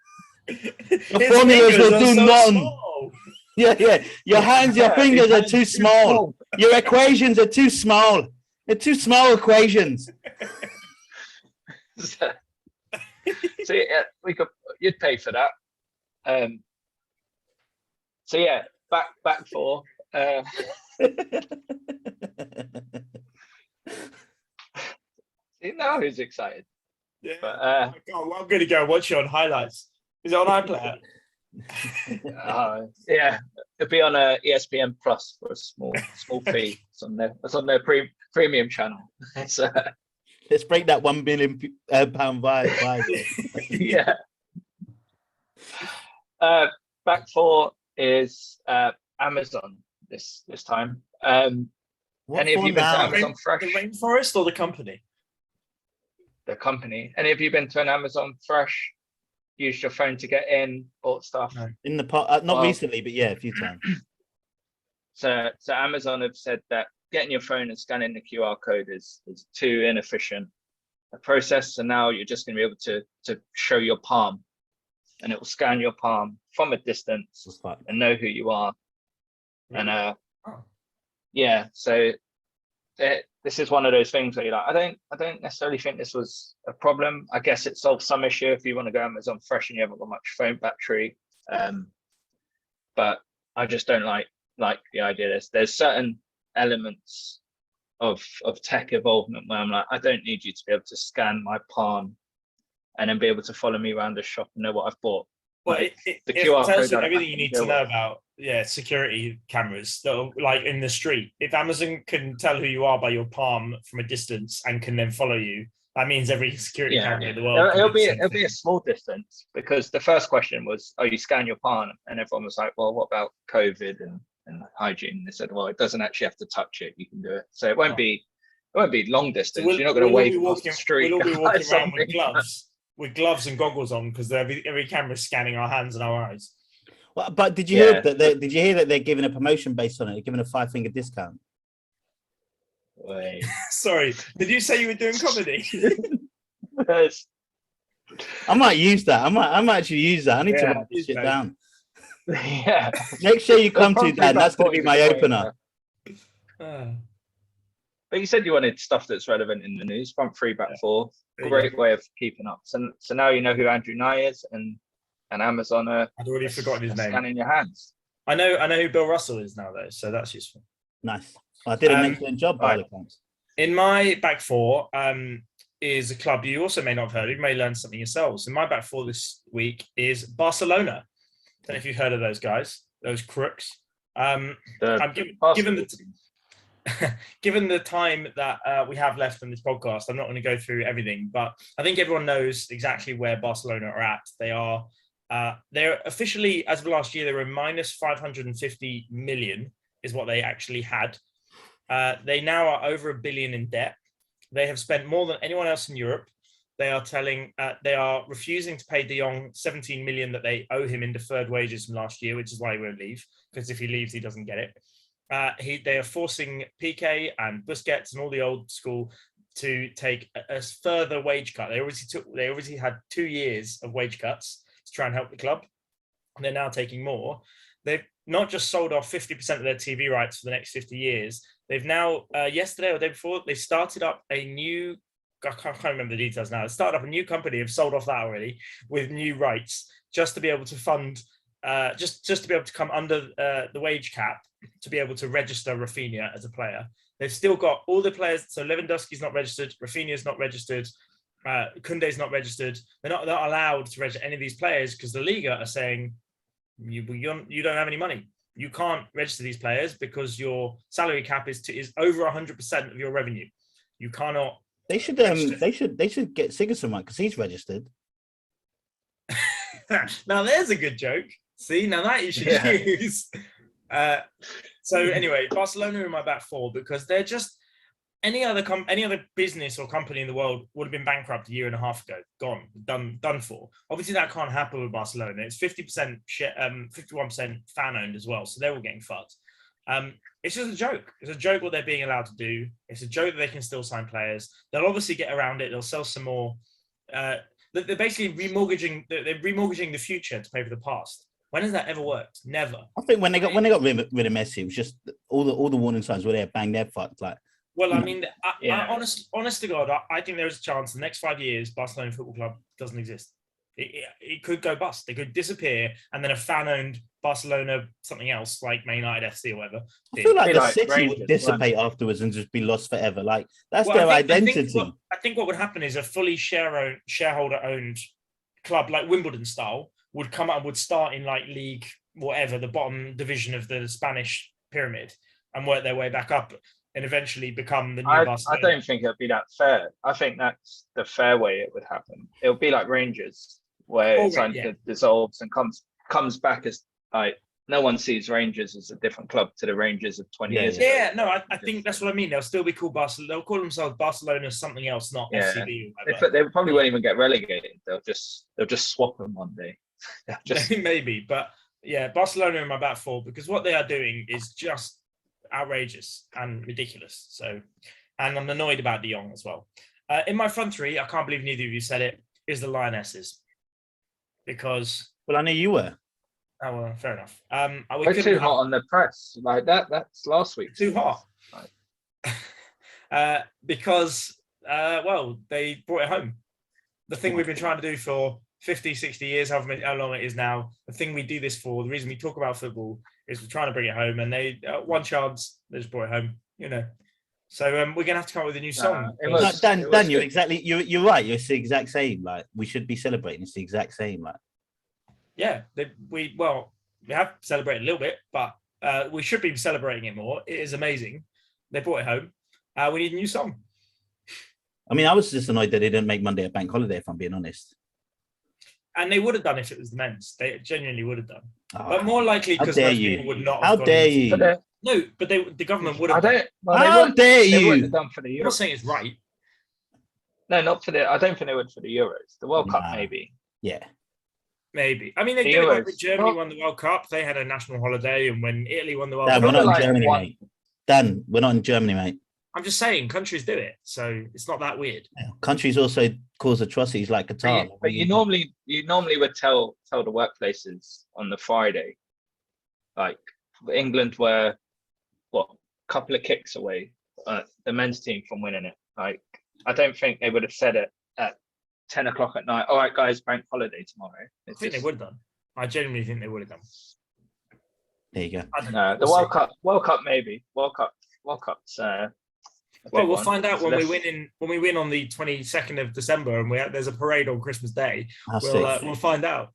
formulas will do nothing. Small. Yeah. Your hands, your fingers are too small. Your equations are too small. They're too small equations. So yeah, you'd pay for that. So yeah, back four. See, now who's excited? Yeah, but, I'm going to go watch it on highlights. Is it on iPlayer? Yeah, it'll be on ESPN Plus for a small fee. It's on their premium channel. So, let's break that £1 billion vibe. Yeah. Back four is Amazon this time. Any of you been to Amazon Fresh? The rainforest or the company? The company. Any of you been to an Amazon Fresh? Used your phone to get in, bought stuff? No. In the past, not recently, but yeah, a few times. So Amazon have said that getting your phone and scanning the QR code is too inefficient a process. So now you're just going to be able to show your palm, and it will scan your palm from a distance and know who you are. Really? And yeah, so this is one of those things where you're like, I don't necessarily think this was a problem. I guess it solves some issue if you want to go Amazon Fresh and you haven't got much phone battery. But I just don't like the idea. There's certain elements of tech involvement where I'm like, I don't need you to be able to scan my palm and then be able to follow me around the shop and know what I've bought. Well, the QR tells you everything you need to know about security cameras that are like in the street. If Amazon can tell who you are by your palm from a distance and can then follow you, that means every security camera in the world. It'll be a small distance, because the first question was, "Oh, you scan your palm," and everyone was like, "Well, what about COVID and hygiene?" They said, "Well, it doesn't actually have to touch it. You can do it." So it won't be long distance. So you're not going to wave across the street. We'll all be walking around with gloves and goggles on, because every camera is scanning our hands and our eyes. Well, but did you hear that? Did you hear that they're giving a promotion based on it? They're giving a 5-finger discount. Wait. Sorry, did you say you were doing comedy? I might use that. I might actually use that. I need to write this shit down. Yeah. Next show you come to, Dan, that's going to be my opener. But you said you wanted stuff that's relevant in the news. Front three, back four. Great way of keeping up. So now you know who Andrew Nye is, and Amazon I'd already forgotten his name. Scanning your hands. I know who Bill Russell is now, though, so that's useful. Nice. I did an excellent job by the accounts. In my back four is a club you also may not have heard of. You may learn something yourselves. In my back four this week is Barcelona. Don't know if you've heard of those guys, those crooks. Given the time that we have left on this podcast, I'm not going to go through everything, but I think everyone knows exactly where Barcelona are at. They're officially, as of last year, they were minus 550 million is what they actually had. They now are over $1 billion in debt. They have spent more than anyone else in Europe. They are refusing to pay De Jong 17 million that they owe him in deferred wages from last year, which is why he won't leave, because if he leaves, he doesn't get it. They are forcing Piqué and Busquets and all the old school to take a further wage cut. They already had 2 years of wage cuts to try and help the club. And they're now taking more. They've not just sold off 50% of their TV rights for the next 50 years. They've now, yesterday or the day before, they started up a new, I can't remember the details now. They started up a new company, have sold off that already, with new rights, just to be able to fund, just to be able to come under the wage cap, to be able to register Rafinha as a player. They've still got all the players. So Lewandowski's not registered, Rafinha's not registered, Koundé's not registered. They're not allowed to register any of these players because the Liga are saying, you don't have any money. You can't register these players because your salary cap is over 100% of your revenue. You cannot. They should get Sigurdsson right because he's registered. Now there's a good joke. See, now that you should use. So anyway, Barcelona are in my back four because they're just any other business or company in the world would have been bankrupt a year and a half ago, gone, done for. Obviously, that can't happen with Barcelona. It's 50%, 51% fan owned as well, so they're all getting fucked. It's just a joke. It's a joke what they're being allowed to do. It's a joke that they can still sign players. They'll obviously get around it. They'll sell some more. They're basically remortgaging. They're remortgaging the future to pay for the past. When has that ever worked? Never. I think when they got rid of Messi, it was just all the warning signs were there. Bang, they're fucked. Like, well, I mean, honest to God, I think there's a chance the next 5 years Barcelona Football Club doesn't exist. It could go bust. They could disappear, and then a fan-owned Barcelona something else like Man United FC or whatever. I feel like the city would dissipate afterwards and just be lost forever. Like that's their identity. I think what would happen is a fully shareholder-owned club like Wimbledon style would come out and would start in like league whatever, the bottom division of the Spanish pyramid, and work their way back up and eventually become the new Barcelona. I don't think it'd be that fair. I think that's the fair way it would happen. It'll be like Rangers, where it dissolves and comes back as like no one sees Rangers as a different club to the Rangers of 20 years ago. Yeah, no, I think that's what I mean. They'll still be called Barcelona. They'll call themselves Barcelona something else, not FCB. They probably won't even get relegated. They'll just swap them one day. Maybe, but yeah, Barcelona in my back four because what they are doing is just outrageous and ridiculous. So, and I'm annoyed about De Jong as well. In my front three, I can't believe neither of you said it, is the Lionesses. Because I knew you were. Oh well, fair enough. We're too hot on the press like that. That's last week. Too hot. Because they brought it home. The thing we've been trying to do for 50, 60 years, how long it is now, the thing we do this for, the reason we talk about football is we're trying to bring it home, and they one chance they just brought it home, So we're gonna have to come up with a new song. Dan, you're right. It's the exact same. Like we should be celebrating. It's the exact same. Like we have celebrated a little bit, but we should be celebrating it more. It is amazing. They brought it home. We need a new song. I mean, I was just annoyed that they didn't make Monday a bank holiday. If I'm being honest. And they would have done if it was the men's. They genuinely would have done. But more likely because most people would not. How dare you? No, but the government would have. How dare you? They wouldn't have done for the Euros. I'm not saying it's right. No, not for the. I don't think they would for the Euros. The World Cup, maybe. Yeah. Maybe. I mean, they did it when Germany won the World Cup. They had a national holiday, and when Italy won the World Cup, we're not in Germany, mate. Dan, we're not in Germany, mate. I'm just saying, countries do it, so it's not that weird. Yeah. Countries also cause atrocities like Qatar. But you normally would tell the workplaces on the Friday, like England were a couple of kicks away, the men's team from winning it. Like I don't think they would have said it at 10 o'clock at night. All right, guys, bank holiday tomorrow. I think they would have done. I genuinely think they would have done. There you go. No, the World Cup maybe. World Cup's. We'll find out when we win on the 22nd of December, and there's a parade on Christmas Day. We'll find out.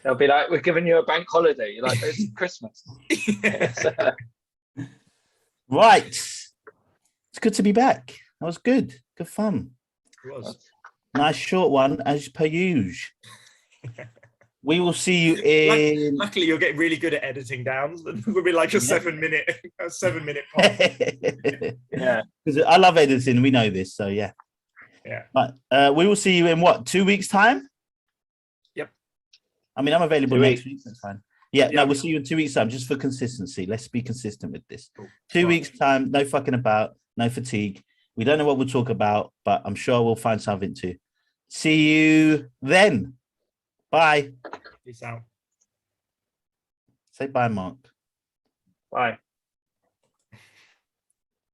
They'll be like, "We're giving you a bank holiday." You're like, "It's Christmas." Right. It's good to be back. That was good. Good fun. It was. Nice short one, as per usual. We will see you in. Luckily, you're getting really good at editing down. We'll be like a 7 minute pod. Yeah, because I love editing. We know this, so yeah. Yeah. But we will see you in 2 weeks' time? Yep. I mean, I'm available next week. That's fine. Yeah, no, we'll see you in 2 weeks' time, just for consistency. Let's be consistent with this. Cool. 2 weeks' time, no fucking about, no fatigue. We don't know what we'll talk about, but I'm sure we'll find something to. See you then. Bye. Peace out. Say bye, Mark. Bye.